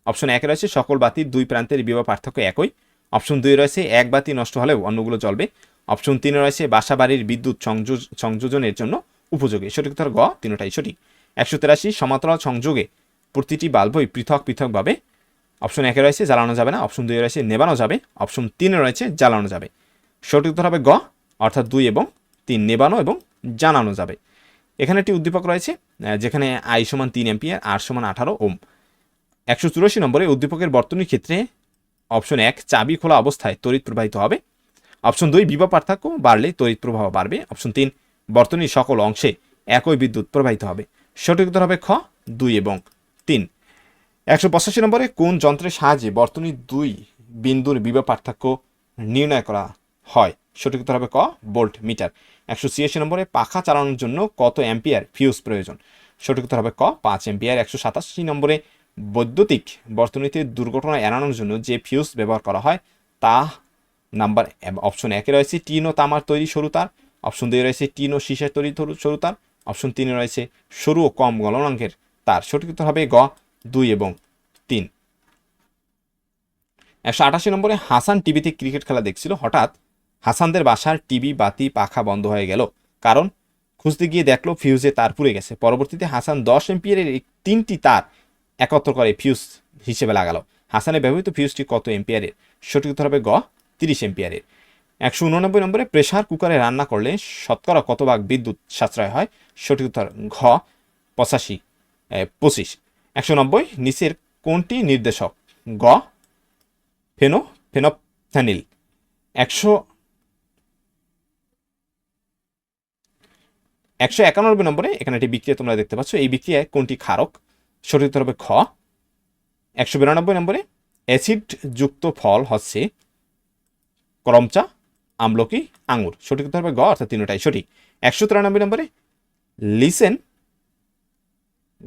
অপশন 1 রয়েছে সকল বাতির দুই প্রান্তের বিভব পার্থক্য একই। অপশন 2 রয়েছে এক বাতি নষ্ট হলেও অন্যগুলো জ্বলবে। অপশন 3 রয়েছে বাসা বাড়ির বিদ্যুৎ সংযোজনের জন্য উপযোগী। সঠিক উত্তর গ তিনটাই সঠিক। 183 সমান্তরাল সংযোগে প্রতিটি বাল্বই পৃথক পৃথকভাবে। অপশন 1 রয়েছে জ্বালানো যাবে না। অপশন 2 রয়েছে নেবানো যাবে। অপশন 3 রয়েছে জ্বালানো যাবে। সঠিক উত্তর হবে গ অর্থাৎ 2 এবং 3 নেবানো এবং জ্বালানো যাবে। এখানে একটি উদ্দীপক রয়েছে যেখানে আই সমান 3 অ্যাম্পিয়ার, আর সমান 18 ওম। 184 নম্বরে উদ্দীপকের বর্তনীর ক্ষেত্রে অপশন 1 চাবি খোলা অবস্থায় তড়িৎ প্রবাহিত হবে। অপশন 2 বিভব পার্থক্য বাড়লে তড়িৎ প্রবাহ বাড়বে। অপশন 3 বর্তনীর সকল অংশে একই বিদ্যুৎ প্রবাহিত হবে। সঠিক উত্তর হবে খ 2 এবং 3। 185 নম্বরে কোন যন্ত্রের সাহায্যে বর্তনীর দুই বিন্দুর বিভব পার্থক্য নির্ণয় করা হয়? সঠিক উত্তর হবে ক ভোল্ট মিটার। 186 নম্বরে পাখা চালানোর জন্য কত অ্যাম্পিয়ার ফিউজ প্রয়োজন? সঠিক উত্তর হবে ক 5 অ্যাম্পিয়ার। 187 নম্বরে বৈদ্যুতিক বর্তনীতে দুর্ঘটনা এড়ানোর জন্য যে ফিউজ ব্যবহার করা হয় তা নাম্বার অপশন 1 রয়েছে টিন ও তামার তৈরি সরু তার। অপশন 2 রয়েছে টিন ও সীসার তৈরি সরু তার। অপশন 3 রয়েছে সরু ও কম গলনাঙ্কের তার। সঠিক উত্তর হবে গ 2 এবং 3। 188 নম্বরে হাসান টিভিতে ক্রিকেট খেলা দেখছিল, হঠাৎ হাসানদের বাসার টিভি বাতি পাখা বন্ধ হয়ে গেল, কারণ খুঁজতে গিয়ে দেখলো ফিউজে তার পুড়ে গেছে। পরবর্তীতে হাসান 10 এম্পিয়ারের 3টি তার একত্র করে ফিউজ হিসেবে লাগালো। হাসানের ব্যবহৃত ফিউজটি কত এম্পিয়ারের? সঠিক উত্তর হবে গ 30 এম্পিয়ারের। 189 নম্বরে প্রেসার কুকারে রান্না করলে শতকরা কত ভাগ বিদ্যুৎ সাশ্রয় হয়? সঠিক উত্তর ঘ 25। 190 নিচের কোনটি নির্দেশক? গ ফেনফথ্যানিল। 191 নম্বরে এখানে একটি বিক্রিয়া তোমরা দেখতে পাচ্ছ, এই বিক্রিয়ায় কোনটি ক্ষারক? সঠিক উত্তর হবে খ। 192 নম্বরে অ্যাসিড যুক্ত ফল হচ্ছে করমচা, আমলকি, আঙুর। সঠিক উত্তর হবে গ অর্থাৎ তিনটাই সঠিক। 193 নম্বরে লিসেন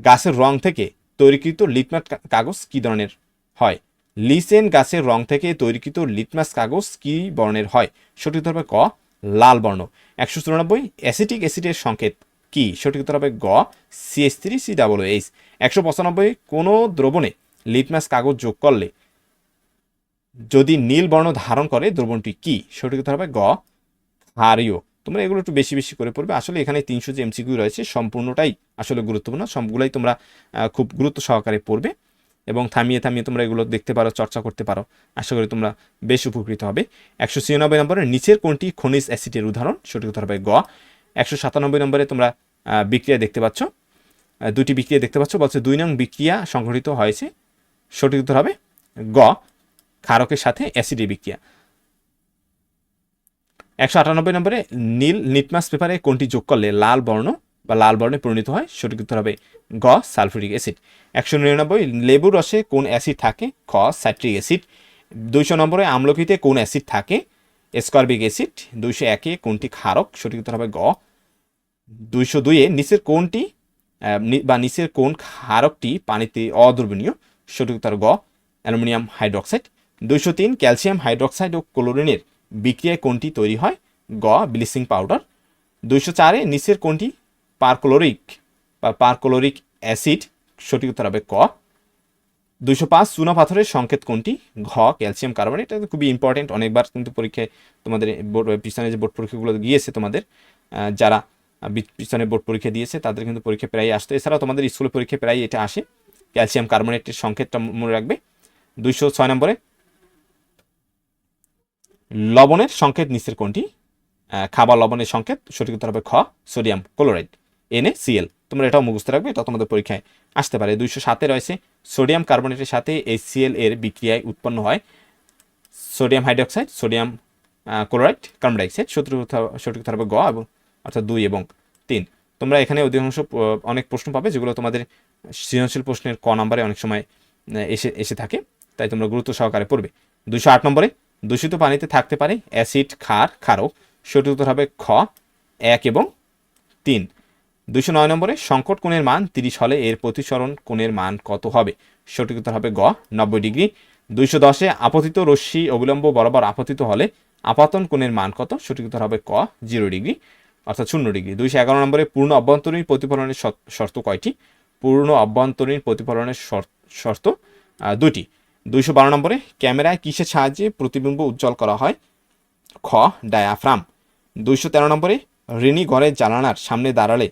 গাছের রং থেকে তৈরিকৃত লিটমাস কাগজ কি ধরনের হয়? লিসেন গাছের রং থেকে তৈরিকৃত লিটমাস কাগজ কি বর্ণের হয়? সঠিক উত্তর হবে ক লাল বর্ণ। 194 অ্যাসিটিক অ্যাসিডের সংকেত কি? সঠিক উত্তর হবে গ CH3COOH। 195 কোনো দ্রবণে লিটমাস কাগজ যোগ করলে যদি নীল বর্ণ ধারণ করে দ্রবণটি কি? সঠিক উত্তর হবে গ ক্ষারীয়। তোমরা এগুলো একটু বেশি বেশি করে পড়বে। আসলে এখানে 300 যে এমসিকিউ রয়েছে সম্পূর্ণটাই আসলে গুরুত্বপূর্ণ, সবগুলাই তোমরা খুব গুরুত্ব সহকারে পড়বে এবং থামিয়ে থামিয়ে তোমরা এগুলো দেখতে পারো, চর্চা করতে পারো। আশা করি তোমরা বেশ উপকৃত হবে। 196 নম্বরে নিচের কোনটি খনিজ অ্যাসিডের উদাহরণ? সঠিক উত্তর হবে গ। 197 নম্বরে তোমরা বিক্রিয়া দেখতে পাচ্ছ, দুটি বিক্রিয়া দেখতে পাচ্ছ, বলছে 2 নং বিক্রিয়া সংঘটিত হয়েছে। সঠিক উত্তর হবে গ ক্ষারকের সাথে অ্যাসিডের বিক্রিয়া। 198 নম্বরে নীল লিটমাস পেপারে কোনটি যোগ করলে লাল বর্ণ বা লাল বর্ণে পরিণত হয়? সঠিক উত্তর হবে গ সালফিউরিক অ্যাসিড। 199 লেবুর রসে কোন অ্যাসিড থাকে? খ সাইট্রিক অ্যাসিড। 200 নম্বরে আমলকিতে কোন অ্যাসিড থাকে? স্করবিক অ্যাসিড। 201 কোনটি ক্ষারক? সঠিক উত্তর হবে গ। 202 নিচের কোনটি বা নিচের কোন ক্ষারকটি পানিতে অদ্রবণীয়? সঠিক উত্তর গ অ্যালুমিনিয়াম হাইড্রোক্সাইড। 203 ক্যালসিয়াম হাইড্রোক্সাইড ও ক্লোরিনের বিক্রিয়ায় কোনটি তৈরি হয়? গ ব্লিচিং পাউডার। 204 নিচের কোনটি পারক্লোরিক অ্যাসিড? সঠিক উত্তর হবে ক 205 চুনা পাথরের সংকেত কোনটি? ঘ ক্যালসিয়াম কার্বনেট। এটা তো খুবই ইম্পর্টেন্ট, অনেকবার কিন্তু পরীক্ষায় তোমাদের পিছনে যে বোর্ড পরীক্ষাগুলো গিয়েছে তোমাদের যারা পিছনে বোর্ড পরীক্ষা দিয়েছে তাদের কিন্তু পরীক্ষা প্রায় আসতো। এছাড়াও তোমাদের স্কুলের পরীক্ষা প্রায় এটা আসে, ক্যালসিয়াম কার্বনেটের সংকেতটা মনে রাখবে। 206 নম্বরে লবণের সংকেত নিচের কোনটি? খাবার লবণের সংকেত, সঠিক উত্তর হবে খ সোডিয়াম ক্লোরাইড NaCl। তোমরা এটাও মুখস্থ রাখবে, এটা তোমাদের পরীক্ষায় আসতে পারে। 207-এ রয়েছে সোডিয়াম কার্বনেটের সাথে HCl এর বিক্রিয়ায় উৎপন্ন হয় sodium hydroxide, sodium chloride, carbon dioxide. সঠিক উত্তর হবে গ এবং অর্থাৎ 2 এবং 3। তোমরা এখানে অধিকাংশ অনেক প্রশ্ন পাবে যেগুলো তোমাদের সৃজনশীল প্রশ্নের ক নাম্বারে অনেক সময় এসে থাকে, তাই তোমরা গুরুত্ব সহকারে পড়বে। 208 নম্বরে দূষিত পানিতে থাকতে পারে অ্যাসিড, ক্ষার, ক্ষারক। সঠিক উত্তর হবে খ 1 এবং 3। 209 নম্বরে সংকট কোণের মান 30 হলে এর প্রতিসরণ কোণের মান কত হবে? সঠিক উত্তর হবে গ 90 ডিগ্রি। 210-এ আপতিত রশ্মি অবিলম্ব বরাবর আপতিত হলে আপাতন কোণের মান কত? সঠিক উত্তর হবে ক 0 ডিগ্রি অর্থাৎ 0 ডিগ্রি। 211 নম্বরে পূর্ণ অভ্যন্তরীণ প্রতিফলনের শর্ত কয়টি? পূর্ণ অভ্যন্তরীণ প্রতিফলনের শর্ত 2টি। 212 নম্বরে ক্যামেরায় কিসের সাহায্যে প্রতিবিম্ব উজ্জ্বল করা হয়? খ ডায়াফ্রাম। 213 নম্বরে ঋণী ঘরের জানালার সামনে দাঁড়ালে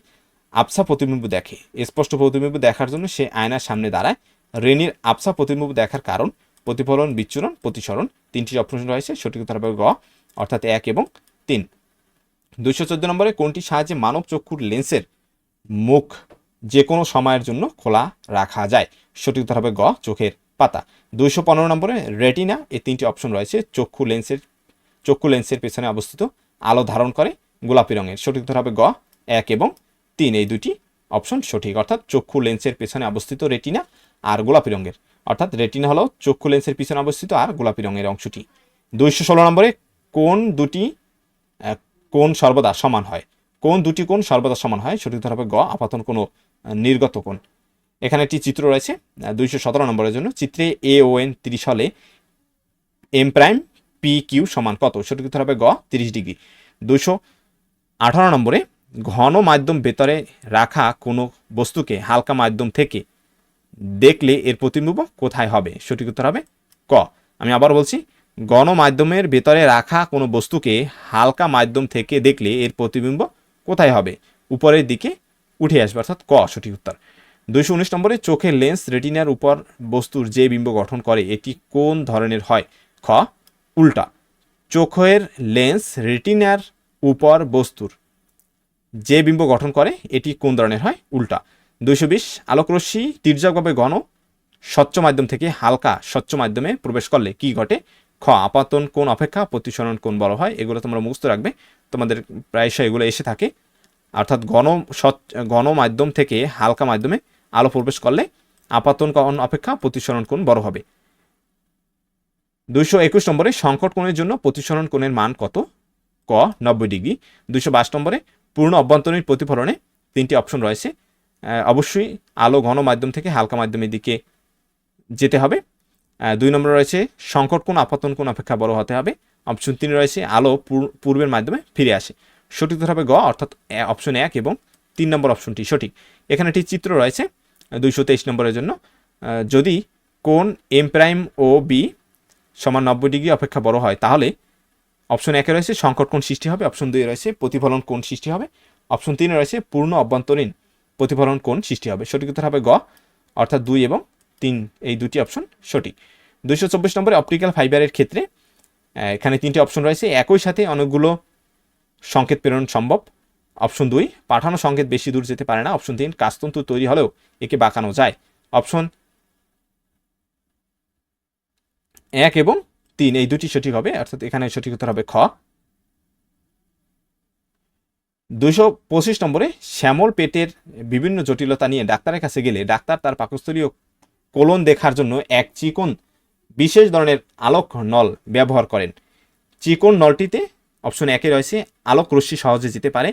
আবছা প্রতিবিম্ব দেখে, স্পষ্ট প্রতিবিম্ব দেখার জন্য সে আয়নার সামনে দাঁড়ায়। ঋণীর আবছা প্রতিবিম্ব দেখার কারণ? প্রতিফলন, বিচ্ছুরণ, প্রতিসরণ। 3টি অপশন রয়েছে, সঠিক উত্তর হবে গ অর্থাৎ 1 এবং 3। 214 নম্বরে কোনটির সাহায্যে মানব চক্ষুর লেন্সের মুখ যে কোনো সময়ের জন্য খোলা রাখা যায়? সঠিক উত্তর হবে গ চোখের পাতা। 215 নম্বরে রেটিনা, এই 3টি অপশন রয়েছে। চক্ষু লেন্সের পেছনে অবস্থিত, আলো ধারণ করে, গোলাপি রঙের। সঠিক উত্তর হবে গ 1 এবং 3, এই দুটি অপশন সঠিক। অর্থাৎ চক্ষু লেন্সের পেছনে অবস্থিত রেটিনা আর গোলাপি রঙের, অর্থাৎ রেটিনা হলো চক্ষু লেন্সের পিছনে অবস্থিত আর গোলাপি রঙের অংশটি। 216 নম্বরে কোন দুটি কোণ সর্বদা সমান হয়? কোন দুটি কোণ সর্বদা সমান হয়? সঠিক উত্তর হবে গ আপাতন কোণ ও নির্গত কোণ। এখানে একটি চিত্র রয়েছে 217 নম্বরের জন্য। চিত্রে AON 30 হলে M' PQ সমান কত? সঠিক উত্তর হবে গ 30 ডিগ্রি। 218 নম্বরে ঘন মাধ্যম ভেতরে রাখা কোনো বস্তুকে হালকা মাধ্যম থেকে দেখলে এর প্রতিবিম্ব কোথায় হবে? সঠিক উত্তর হবে ক। আমি আবার বলছি, ঘন মাধ্যমের ভেতরে রাখা কোনো বস্তুকে হালকা মাধ্যম থেকে দেখলে এর প্রতিবিম্ব কোথায় হবে? উপরের দিকে উঠে আসবে, অর্থাৎ ক সঠিক উত্তর। 219 নম্বরে চোখের লেন্স রেটিনার উপর বস্তুর যে বিম্ব গঠন করে এটি কোন ধরনের হয়? খ উল্টা। চোখের লেন্স রেটিনার উপর বস্তুর যে বিম্ব গঠন করে এটি কোন ধরনের হয়? উল্টা। 220 আলোকরশ্মি তির্যকভাবে ঘন স্বচ্ছ মাধ্যম থেকে হালকা স্বচ্ছ মাধ্যমে প্রবেশ করলে কি ঘটে? খ আপাতন কোণ অপেক্ষা প্রতিসরণ কোণ বড় হয়। এগুলো তোমরা মুখস্থ রাখবে, তোমাদের প্রায়শই এগুলো এসে থাকে। অর্থাৎ ঘন মাধ্যম থেকে হালকা মাধ্যমে আলো প্রবেশ করলে আপাতন কোণ অপেক্ষা প্রতিসরণ কোণ বড় হবে। 221 নম্বরে সংকট কোণের জন্য প্রতিসরণ কোণের মান কত? ক 90 ডিগ্রি। 222 নম্বরে পূর্ণ অভ্যন্তরীণ প্রতিফলনে 3টি অপশন রয়েছে। অবশ্যই আলো ঘন মাধ্যম থেকে হালকা মাধ্যমের দিকে যেতে হবে। 2 নম্বরে রয়েছে সংকট কোণ আপাতন কোণ অপেক্ষা বড় হতে হবে। অপশন 3 রয়েছে আলো পূর্বের মাধ্যমে ফিরে আসে। সঠিক উত্তর হবে গ অর্থাৎ অপশন 1 এবং 3 নম্বর অপশনটি সঠিক। এখানে একটি চিত্র রয়েছে 223 নম্বরের জন্য। যদি কোণ M' ও B সমান 90 ডিগ্রি অপেক্ষা বড় হয় তাহলে অপশন 1 রয়েছে সংকট কোণ সৃষ্টি হবে, অপশন 2 রয়েছে প্রতিফলন কোণ সৃষ্টি হবে, অপশন 3 রয়েছে পূর্ণ অভ্যন্তরীণ প্রতিফলন কোণ সৃষ্টি হবে। সঠিক উত্তর হবে গ অর্থাৎ 2 এবং 3, এই দুটি অপশন সঠিক। 224 নম্বরে অপটিক্যাল ফাইবারের ক্ষেত্রে এখানে 3টি অপশন রয়েছে। একই সাথে অনেকগুলো সংকেত প্রেরণ সম্ভব। অপশন 2 পাঠানো সংকেত বেশি দূর যেতে পারে না। অপশন 3 কাচতন্তু তৈরি হলেও একে বাঁকানো যায়। অপশন 1 এবং 3, এই দুটি সঠিক হবে, অর্থাৎ এখানে সঠিক উত্তর হবে খ। 225 নম্বরে শ্যামল পেটের বিভিন্ন জটিলতা নিয়ে ডাক্তারের কাছে গেলে ডাক্তার তার পাকস্থলীয় কোলন দেখার জন্য এক চিকন বিশেষ ধরনের আলোক নল ব্যবহার করেন। চিকন নলটিতে অপশন 1 রয়েছে আলোক রশ্মি সহজে যেতে পারে,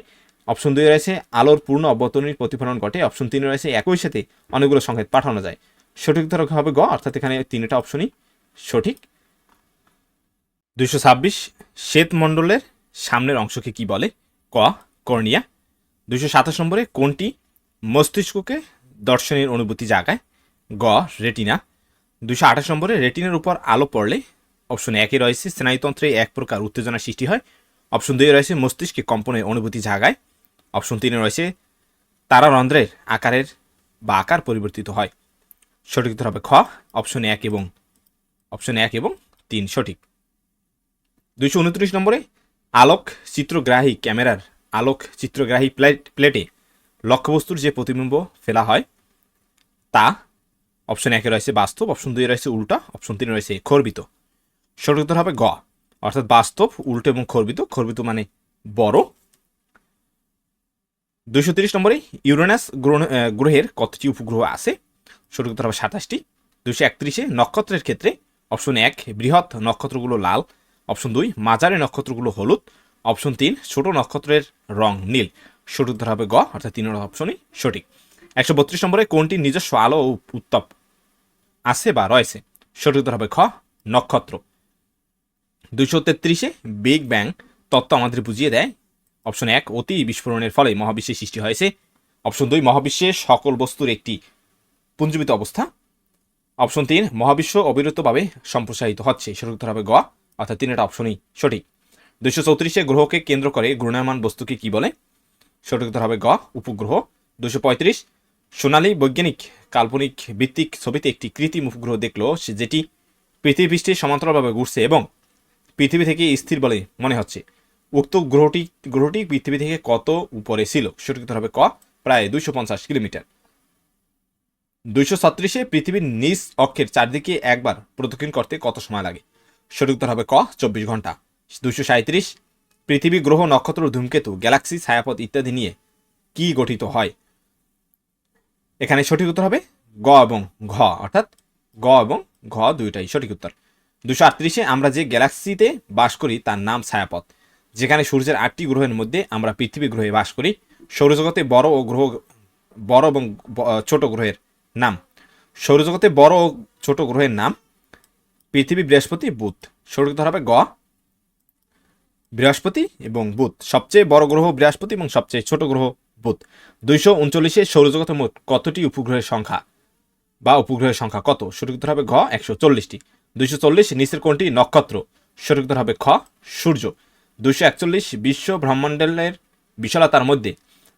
অপশন 2 রয়েছে আলোর পূর্ণ অভ্যন্তরীণ প্রতিফলন ঘটে, অপশন 3 রয়েছে একই সাথে অনেকগুলো সংকেত পাঠানো যায়। সঠিক উত্তর হবে গ অর্থাৎ এখানে 3টা অপশনই সঠিক। 226 শ্বেতমণ্ডলের সামনের অংশকে কি বলে? ক কর্নিয়া। 227 নম্বরে কোনটি মস্তিষ্ককে দর্শনের অনুভূতি জাগায়? গ রেটিনা। 228 নম্বরে রেটিনার উপর আলো পড়লে অপশন 1 রয়েছে স্নায়ুতন্ত্রে এক প্রকার উত্তেজনা সৃষ্টি হয়, অপশন 2 রয়েছে মস্তিষ্কে কম্পনের অনুভূতি জাগায়, অপশন 3 রয়েছে তারারন্ধ্রের আকার পরিবর্তিত হয়। সঠিক উত্তর হবে খ, অপশন 1 এবং 3 সঠিক। 229 নম্বরে আলোক চিত্রগ্রাহী প্লেটে লক্ষ্যবস্তুর যে প্রতিবিম্ব ফেলা হয় তা অপশন 1 রয়েছে বাস্তব, অপশন 2 রয়েছে উল্টা, অপশন 3 রয়েছে খর্বিত। সঠিক উত্তর হবে গ, অর্থাৎ বাস্তব, উল্টো এবং খর্বিত মানে বড়। 230 নম্বরে ইউরেনাস গ্রহের কতটি উপগ্রহ আছে? সঠিক উত্তর হবে 27টি। 231 নক্ষত্রের ক্ষেত্রে অপশন 1 বৃহৎ নক্ষত্রগুলো লাল, অপশন 2 মাঝারি নক্ষত্রগুলো হলুদ, অপশন 3 ছোট নক্ষত্রের রং নীল। সঠিক উত্তর হবে গ, অর্থাৎ 3 অপশনই সঠিক। 132 নম্বরে কোনটির নিজস্ব আলো ও উত্তাপ আছে বা রয়েছে? সঠিক উত্তর হবে খ, নক্ষত্র। 233 বিগ ব্যাং তত্ত্ব আমাদের বুঝিয়ে দেয়। অপশন 1 অতি বিস্ফোরণের ফলে মহাবিশ্বের সৃষ্টি হয়েছে, অপশন 2 মহাবিশ্বের সকল বস্তুর একটি পুঞ্জীবিত অবস্থা, অপশন 3 মহাবিশ্ব অবিরতভাবে সম্প্রসারিত হচ্ছে। সঠিক উত্তর হবে গ, অর্থাৎ 3টা অপশনই সঠিক। 234 গ্রহকে কেন্দ্র করে ঘূর্ণায়মান বস্তুকে কি বলে? সঠিক উত্তর হবে গ, উপগ্রহ। 235 সোনালী বৈজ্ঞানিক কাল্পনিক ভিত্তিক ছবিতে একটি কৃত্রিম উপগ্রহ দেখলো যেটি পৃথিবী পৃষ্ঠে সমান্তরালভাবে ঘুরছে এবং পৃথিবী থেকে স্থির বলে মনে হচ্ছে। উক্ত গ্রহটি পৃথিবী থেকে কত উপরে ছিল? সঠিক উত্তর হবে ক, প্রায় 250 কিলোমিটার। 236 পৃথিবীর নিজ অক্ষের চারদিকে একবার প্রদক্ষিণ করতে কত সময় লাগে? সঠিক উত্তর হবে ক, 24 ঘন্টা। 237 পৃথিবী, গ্রহ, নক্ষত্র, ধূমকেতু, গ্যালাক্সি, ছায়াপথ ইত্যাদি নিয়ে কি গঠিত হয়? এখানে সঠিক উত্তর হবে গ এবং ঘ, অর্থাৎ গ এবং ঘ দুইটাই সঠিক উত্তর। 238 আমরা যে গ্যালাক্সিতে বাস করি তার নাম ছায়াপথ। যেখানে সূর্যের 8টি গ্রহের মধ্যে আমরা পৃথিবী গ্রহে বাস করি। সৌরজগতে বড় এবং ছোট গ্রহের নাম। সৌরজগতে বড় ও ছোট গ্রহের নাম পৃথিবী, বৃহস্পতি, বুধ। সঠিক উত্তর হবে গ, বৃহস্পতি এবং বুধ। সবচেয়ে বড় গ্রহ বৃহস্পতি এবং সবচেয়ে ছোট গ্রহ বুধ। 239 সৌরজগতের মোট কতটি উপগ্রহের সংখ্যা কত? সঠিক উত্তর হবে ঘ, 140টি। 240 নিচের কোনটি নক্ষত্র? সঠিক উত্তর হবে খ, সূর্য। 241 বিশ্ব ব্রহ্মাণ্ডের বিশালতার মধ্যে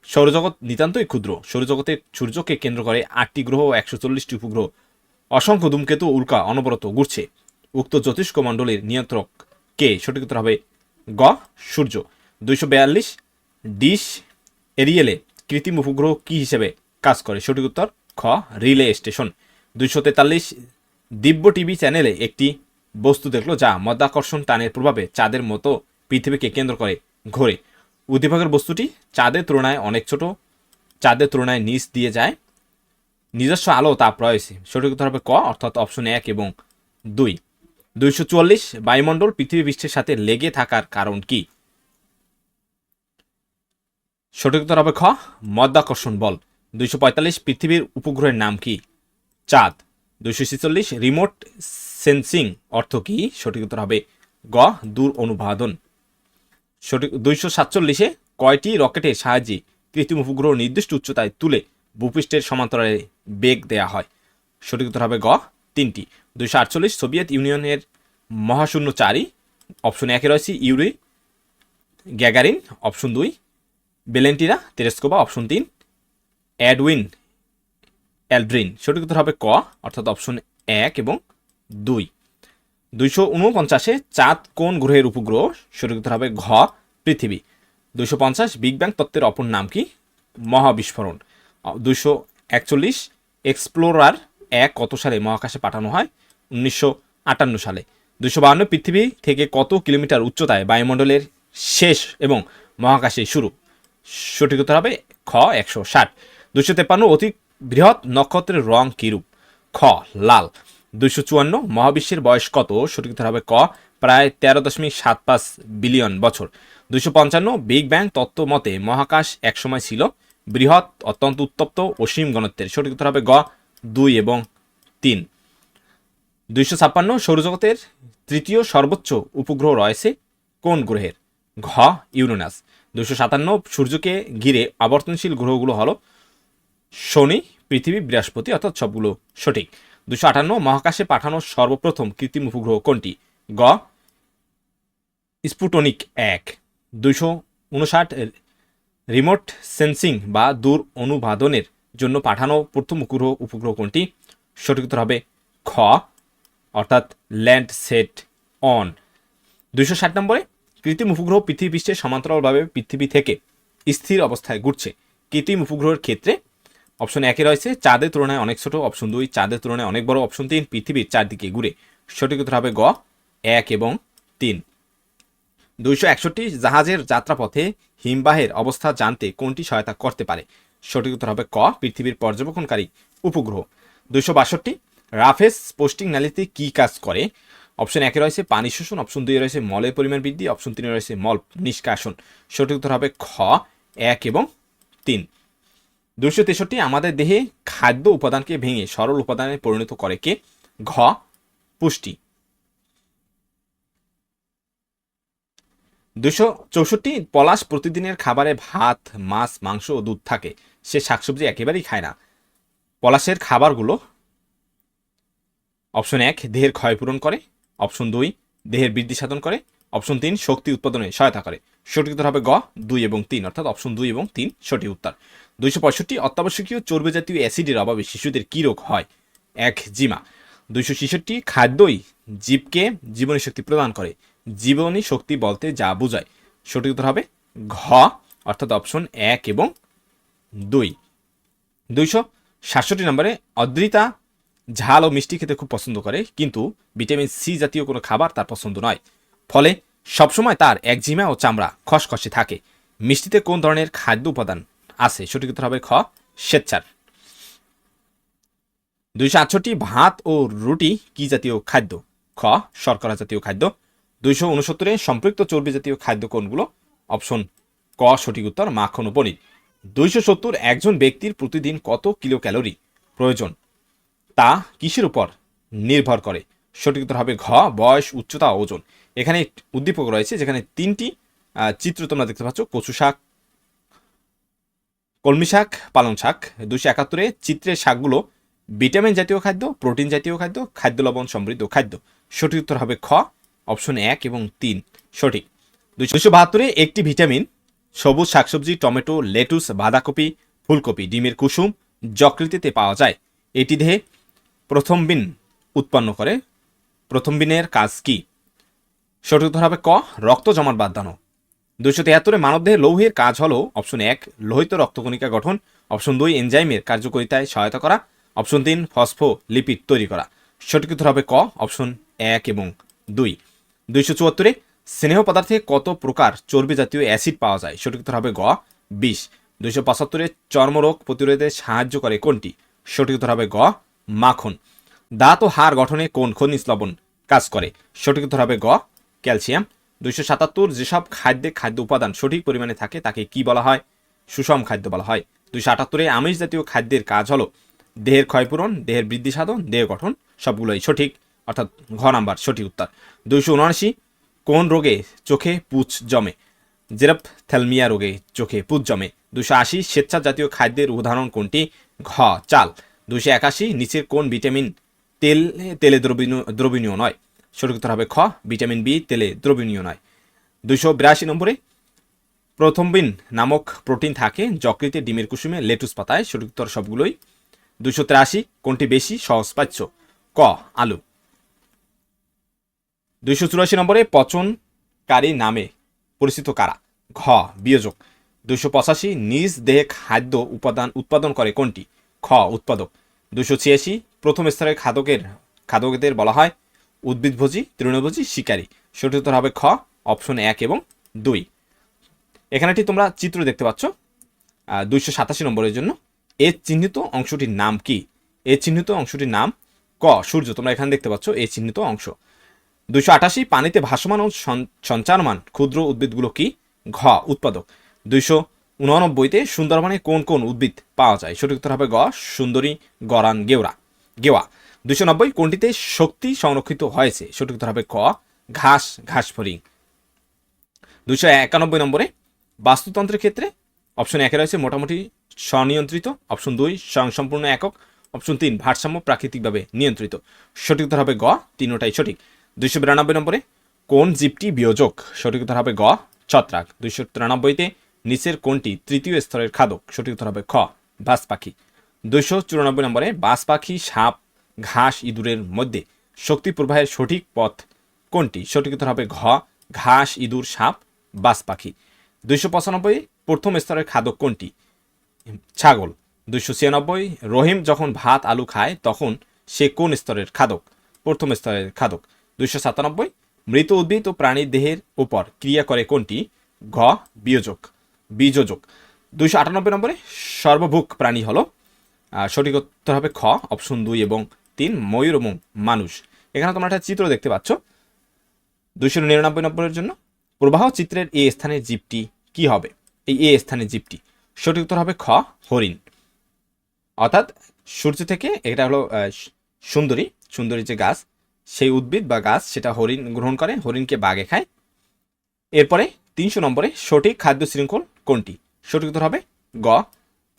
সৌরজগৎ নিতান্তই ক্ষুদ্র। সৌরজগতে সূর্যকে কেন্দ্র করে 8টি গ্রহ ও 140টি উপগ্রহ, অসংখ্য ধূমকেতু উল্কা অনবরত ঘুরছে। উক্ত জ্যোতিষ্ক মণ্ডলীর নিয়ন্ত্রক কে? সঠিক উত্তর হবে গ, সূর্য। 242 ডিশ এরিয়েলে কৃত্রিম উপগ্রহ কি হিসেবে কাজ করে? সঠিক উত্তর খ, রিলে স্টেশন। 243 দিব্য টিভি চ্যানেলে একটি বস্তু দেখলো যা মধ্যাকর্ষণ টানের প্রভাবে চাঁদের মতো পৃথিবীকে কেন্দ্র করে ঘোরে। উদ্দীপকের বস্তুটি চাঁদের তুলনায় অনেক ছোট, চাঁদের তুলনায় নিচ দিয়ে যায়, নিজস্ব আলো তাপ রয়েছে। সঠিক উত্তর হবে ক, অর্থাৎ অপশন 1 এবং 2। 244 বায়ুমণ্ডল পৃথিবী পৃষ্ঠের সাথে লেগে থাকার কারণ কি? সঠিক উত্তর হবে খ, মধ্যাকর্ষণ বল। 245 পৃথিবীর উপগ্রহের নাম কি? চাঁদ। 246 রিমোট সেন্সিং অর্থ কি? সঠিক উত্তর হবে গ, দূর অনুবাদন। সঠিক। 247 কয়টি রকেটের সাহায্যে কৃত্রিম উপগ্রহ নির্দিষ্ট উচ্চতায় তুলে ভূপৃষ্ঠের সমান্তরালে বেগ দেয়া হয়? সঠিক উত্তর হবে গ, 3টি। 248 সোভিয়েত ইউনিয়নের মহাশূন্যচারী। অপশন 1 রয়েছে Yuri Gagarin, option 2 Valentina Tereshkova, option 3 Edwin Aldrin. সঠিক উত্তর হবে ক, অর্থাৎ অপশন 1 এবং 2। 249 চাঁদ কোন গ্রহের উপগ্রহ? সঠিক উত্তর হবে ঘ, পৃথিবী। 250 বিগ ব্যাং তত্ত্বের অপর নাম কি? মহাবিস্ফোরণ। 241 এক্সপ্লোরার 1 কত সালে মহাকাশে পাঠানো হয়? 1958 সালে। 252 পৃথিবী থেকে কত কিলোমিটার উচ্চতায় বায়ুমণ্ডলের শেষ এবং মহাকাশে শুরু? সঠিক উত্তর হবে খ, 160। 253 অতি বৃহৎ নক্ষত্রের রং কিরূপ? খ, লাল। 254 মহাবিশ্বের বয়স কত? সঠিক উত্তর হবে ক, প্রায় 13.75 বিলিয়ন বছর। 255 বিগ ব্যাং তত্ত্ব মতে মহাকাশ একসময় ছিল বৃহৎ, অত্যন্ত উত্তপ্ত, অসীম ঘনত্বের। সঠিক উত্তর হবে গ, 2 এবং 3। 256 সৌরজগতের তৃতীয় সর্বোচ্চ উপগ্রহ রয়েছে কোন গ্রহের? ঘ, ইউরেনাস। 257 সূর্যকে ঘিরে আবর্তনশীল গ্রহগুলো হলো শনি, পৃথিবী, বৃহস্পতি, অর্থাৎ সবগুলো সঠিক। 258 মহাকাশে পাঠানো সর্বপ্রথম কৃত্রিম উপগ্রহ কোনটি? গ স্পুটনিক 1। 259 রিমোট সেন্সিং বা দূর অনুবাদনের জন্য পাঠানো প্রথম উপগ্রহ কোনটি? সঠিক উত্তর হবে খ অর্থাৎ ল্যান্ডসেট অন। 260 নম্বরে কৃত্রিম উপগ্রহ পৃথিবী পৃষ্ঠে সমান্তরালভাবে পৃথিবী থেকে স্থির অবস্থায় ঘুরছে। কৃত্রিম উপগ্রহের ক্ষেত্রে অপশন 1 রয়েছে চাঁদের তুলনায় অনেক ছোট, অপশন 2 চাঁদের তুলনায় অনেক বড়, অপশন 3 পৃথিবীর চারদিকে ঘুরে। সঠিক উত্তর হবে গ 1 এবং 3। 261 জাহাজের যাত্রাপথে হিমবাহের অবস্থা জানতে কোনটি সহায়তা করতে পারে? সঠিক উত্তর হবে ক পৃথিবীর পর্যবেক্ষণকারী উপগ্রহ। 262 রাফেজ পোস্টিং নালীতে কি কাজ করে? অপশন 1 রয়েছে পানি শোষণ, অপশন 2 রয়েছে মলের পরিমাণ বৃদ্ধি, অপশন 3 রয়েছে মল নিষ্কাশন। সঠিক উত্তর হবে খ 1 এবং 3। 263 আমাদের দেহে খাদ্য উপাদানকে ভেঙে সরল উপাদানে পরিণত করে কে? ঘ পুষ্টি। 264 পলাশ প্রতিদিনের খাবারে ভাত, মাছ, মাংস ও দুধ থাকে, সে শাকসবজি একেবারেই খায় না। পলাশের খাবারগুলো অপশন 1 দেহের ক্ষয় পূরণ করে, অপশন 2 দেহের বৃদ্ধি সাধন করে, অপশন 3 শক্তি উৎপাদনে সহায়তা করে। সঠিক উত্তর হবে গ 2 এবং 3 অর্থাৎ অপশন 2 এবং 3 সঠিক উত্তর। 265 অত্যাবশ্যকীয় চর্বি জাতীয় অ্যাসিডের অভাবে শিশুদের কি রোগ হয়? একজিমা। 266 খাদ্যই জীবকে জীবনী শক্তি প্রদান করে, জীবনী শক্তি বলতে যা বোঝায়। সঠিক উত্তর হবে ঘ অর্থাৎ অপশন 1 এবং 2। 267 নম্বরে অদ্রিতা ঝাল ও মিষ্টি খেতে খুব পছন্দ করে, কিন্তু ভিটামিন সি জাতীয় কোনো খাবার তার পছন্দ নয়, ফলে সবসময় তার একজিমা ও চামড়া খসখসে থাকে। মিষ্টিতে কোন ধরনের খাদ্য উপাদান আছে? সঠিক উত্তর হবে খ শ্বেতসার। 268 ভাত ও রুটি কি জাতীয় খাদ্য? খ শর্করা জাতীয় খাদ্য। 269 সম্পৃক্ত চর্বি জাতীয় খাদ্য কোনগুলো? অপশন ক সঠিক উত্তর মাখন ও পনির। 270 একজন ব্যক্তির প্রতিদিন কত কিলো ক্যালোরি প্রয়োজন তা কিসের উপর নির্ভর করে? সঠিক উত্তর হবে ঘ বয়স, উচ্চতা, ওজন। এখানে উদ্দীপক রয়েছে যেখানে 3টি চিত্র তোমরা দেখতে পাচ্ছ, কচু শাক, কলমি শাক, পালং শাক। 271 চিত্রের শাকগুলো ভিটামিন জাতীয় খাদ্য, প্রোটিন জাতীয় খাদ্য, খাদ্য লবণ সমৃদ্ধ খাদ্য। সঠিক উত্তর হবে খ অপশন 1 এবং 3 সঠিক। 272 একটি ভিটামিন সবুজ শাকসবজি, টমেটো, লেটুস, বাঁধাকপি, ফুলকপি, ডিমের কুসুম যকৃতিতে পাওয়া যায়। এটি দেহে প্রথমবিন উৎপন্ন করে। প্রথমবিনের কাজ কি? সঠিক উত্তর হবে ক রক্ত জমাট বাঁধানো। 273 মানবদেহে লৌহের কাজ হলো অপশন 1 লোহিত রক্তকণিকা গঠন, অপশন 2 এনজাইমের কার্যকারিতায় সহায়তা করা, অপশন 3 ফসফোলিপিড তৈরি করা। সঠিক উত্তর হবে ক অপশন 1 এবং 2। 274 স্নেহ পদার্থে কত প্রকার চর্বি জাতীয় অ্যাসিড পাওয়া যায়? সঠিক উত্তর হবে গ 20। 275 চর্মরোগ প্রতিরোধে সাহায্য করে কোনটি? সঠিক উত্তর হবে গ মাখন। দাঁত ও হাড় গঠনে কোন খনিজ লবণ কাজ করে? সঠিক উত্তর হবে গ ক্যালসিয়াম। 277 যেসব খাদ্যে খাদ্য উপাদান সঠিক পরিমাণে থাকে তাকে কি বলা হয়? সুষম খাদ্য বলা হয়। 278 আমিষ জাতীয় খাদ্যের কাজ হলো দেহের ক্ষয়পূরণ, দেহের বৃদ্ধি সাধন, দেহ গঠন। সবগুলোই সঠিক অর্থাৎ ঘ নাম্বার সঠিক উত্তর। 279 কোন রোগে চোখে পুঁজ জমে? জেরপ্থ্যালমিয়া রোগে চোখে পুঁজ জমে। 280 শ্বেতসার জাতীয় খাদ্যের উদাহরণ কোনটি? ঘ চাল। 281 নিচের কোন ভিটামিন তেলে দ্রবণীয় নয়? সঠিক উত্তর হবে খ ভিটামিন বি তেলে দ্রবণীয় নয়। 282 নম্বরে প্রথমবিন নামক প্রোটিন থাকে যকৃতে, ডিমের কুসুমে, লেটুস পাতায়। সঠিক উত্তর সবগুলোই। 283 কোনটি বেশি সহজপাচ্য? ক আলু। 284 নম্বরে পচনকারী নামে পরিচিত কারা? ঘ বিয়োজক। 285 নিজ দেহে খাদ্য উৎপাদন করে কোনটি? খ উৎপাদক। 286 প্রথম স্তরের খাদকদের বলা হয় উদ্ভিদভোজী, তৃণভোজী, শিকারী। সঠিক উত্তর হবে খ অপশন 1 এবং 2। এখানে তোমরা চিত্র দেখতে পাচ্ছ 287 নম্বরের জন্য। এর চিহ্নিত অংশটির নাম কি? এর চিহ্নিত অংশটির নাম ক সূর্য। তোমরা এখানে দেখতে পাচ্ছ এই চিহ্নিত অংশ। 288 পানিতে ভাসমান ও সঞ্চারমান ক্ষুদ্র উদ্ভিদগুলো কি? ঘ উৎপাদক। 289 সুন্দরবনে কোন কোন উদ্ভিদ পাওয়া যায়? সঠিক উত্তর হবে গ সুন্দরী, গরান, গেওয়া। 290 কোনটিতে শক্তি সংরক্ষিত হয়েছে? সঠিক উত্তর হবে ক ঘাস ফড়িং। 291 নম্বরে বাস্তুতন্ত্রের ক্ষেত্রে অপশন 1 রয়েছে মোটামুটি স্বনিয়ন্ত্রিত, অপশন 2 স্বয়ংসম্পূর্ণ একক, অপশন 3 ভারসাম্য প্রাকৃতিকভাবে নিয়ন্ত্রিত। সঠিক উত্তর হবে গ, তিনটাই সঠিক। 292 নম্বরে কোন জীবটি বিয়োজক? সঠিক উত্তর হবে গ, ছত্রাক। 293-তে নিচের কোনটি তৃতীয় স্তরের খাদক? সঠিক উত্তর হবে খ, বাজ পাখি। 294 নম্বরে বাজ পাখি, সাপ, ঘাস, ইঁদুরের মধ্যে শক্তি প্রবাহের সঠিক পথ কোনটি? সঠিক উত্তর হবে ঘ, ঘাস, ইঁদুর, সাপ, বাজ পাখি। 295 প্রথম স্তরের খাদক কোনটি? ছাগল। 296 রহিম যখন ভাত আলু খায় তখন সে কোন স্তরের খাদক? প্রথম স্তরের খাদক। 297 মৃত উদ্ভিদ ও প্রাণীর দেহের উপর ক্রিয়া করে কোনটি? ঘ, বিয়োজক, বীজোজক। 298 নম্বরে সর্বভুক প্রাণী হলো, সঠিক উত্তর হবে খ, অপশন 2 এবং 3 ময়ূর এবং মানুষ। এখানে তোমরা একটা চিত্র দেখতে পাচ্ছ। 299 নম্বরের জন্য প্রবাহ চিত্রের এ স্থানের জীবটি কি হবে? এই এ স্থানের জীবটি সঠিক উত্তর হবে খ, হরিণ। অর্থাৎ সূর্য থেকে, এটা হলো সুন্দরী, সুন্দরী যে গাছ, সেই উদ্ভিদ বা গাছ সেটা হরিণ গ্রহণ করে, হরিণকে বাঘে খায়। এরপরে 300 নম্বরে সঠিক খাদ্য শৃঙ্খল কোনটি? সঠিক উত্তর হবে গ,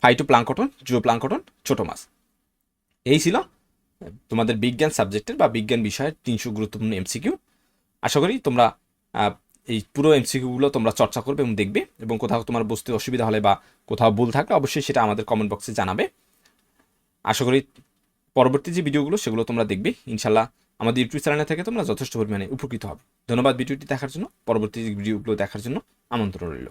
ফাইটোপ্লাঙ্কটন, জুওপ্লাঙ্কটন, ছোট মাছ। এই ছিল তোমাদের বিজ্ঞান সাবজেক্টের বা বিজ্ঞান বিষয়ের 300 গুরুত্বপূর্ণ এমসিকিউ। আশা করি তোমরা এই পুরো এমসিকিউগুলো তোমরা চর্চা করবে এবং দেখবে, এবং কোথাও তোমার বুঝতে অসুবিধা হলে বা কোথাও ভুল থাকলে অবশ্যই সেটা আমাদের কমেন্ট বক্সে জানাবে। আশা করি পরবর্তী যে ভিডিওগুলো সেগুলো তোমরা দেখবে ইনশাল্লাহ। আমাদের ইউটিউব চ্যানেল থেকে তোমরা যথেষ্ট পরিমাণে উপকৃত হবে। ধন্যবাদ ভিডিওটি দেখার জন্য। পরবর্তী ভিডিওগুলো দেখার জন্য আমন্ত্রণ রইল।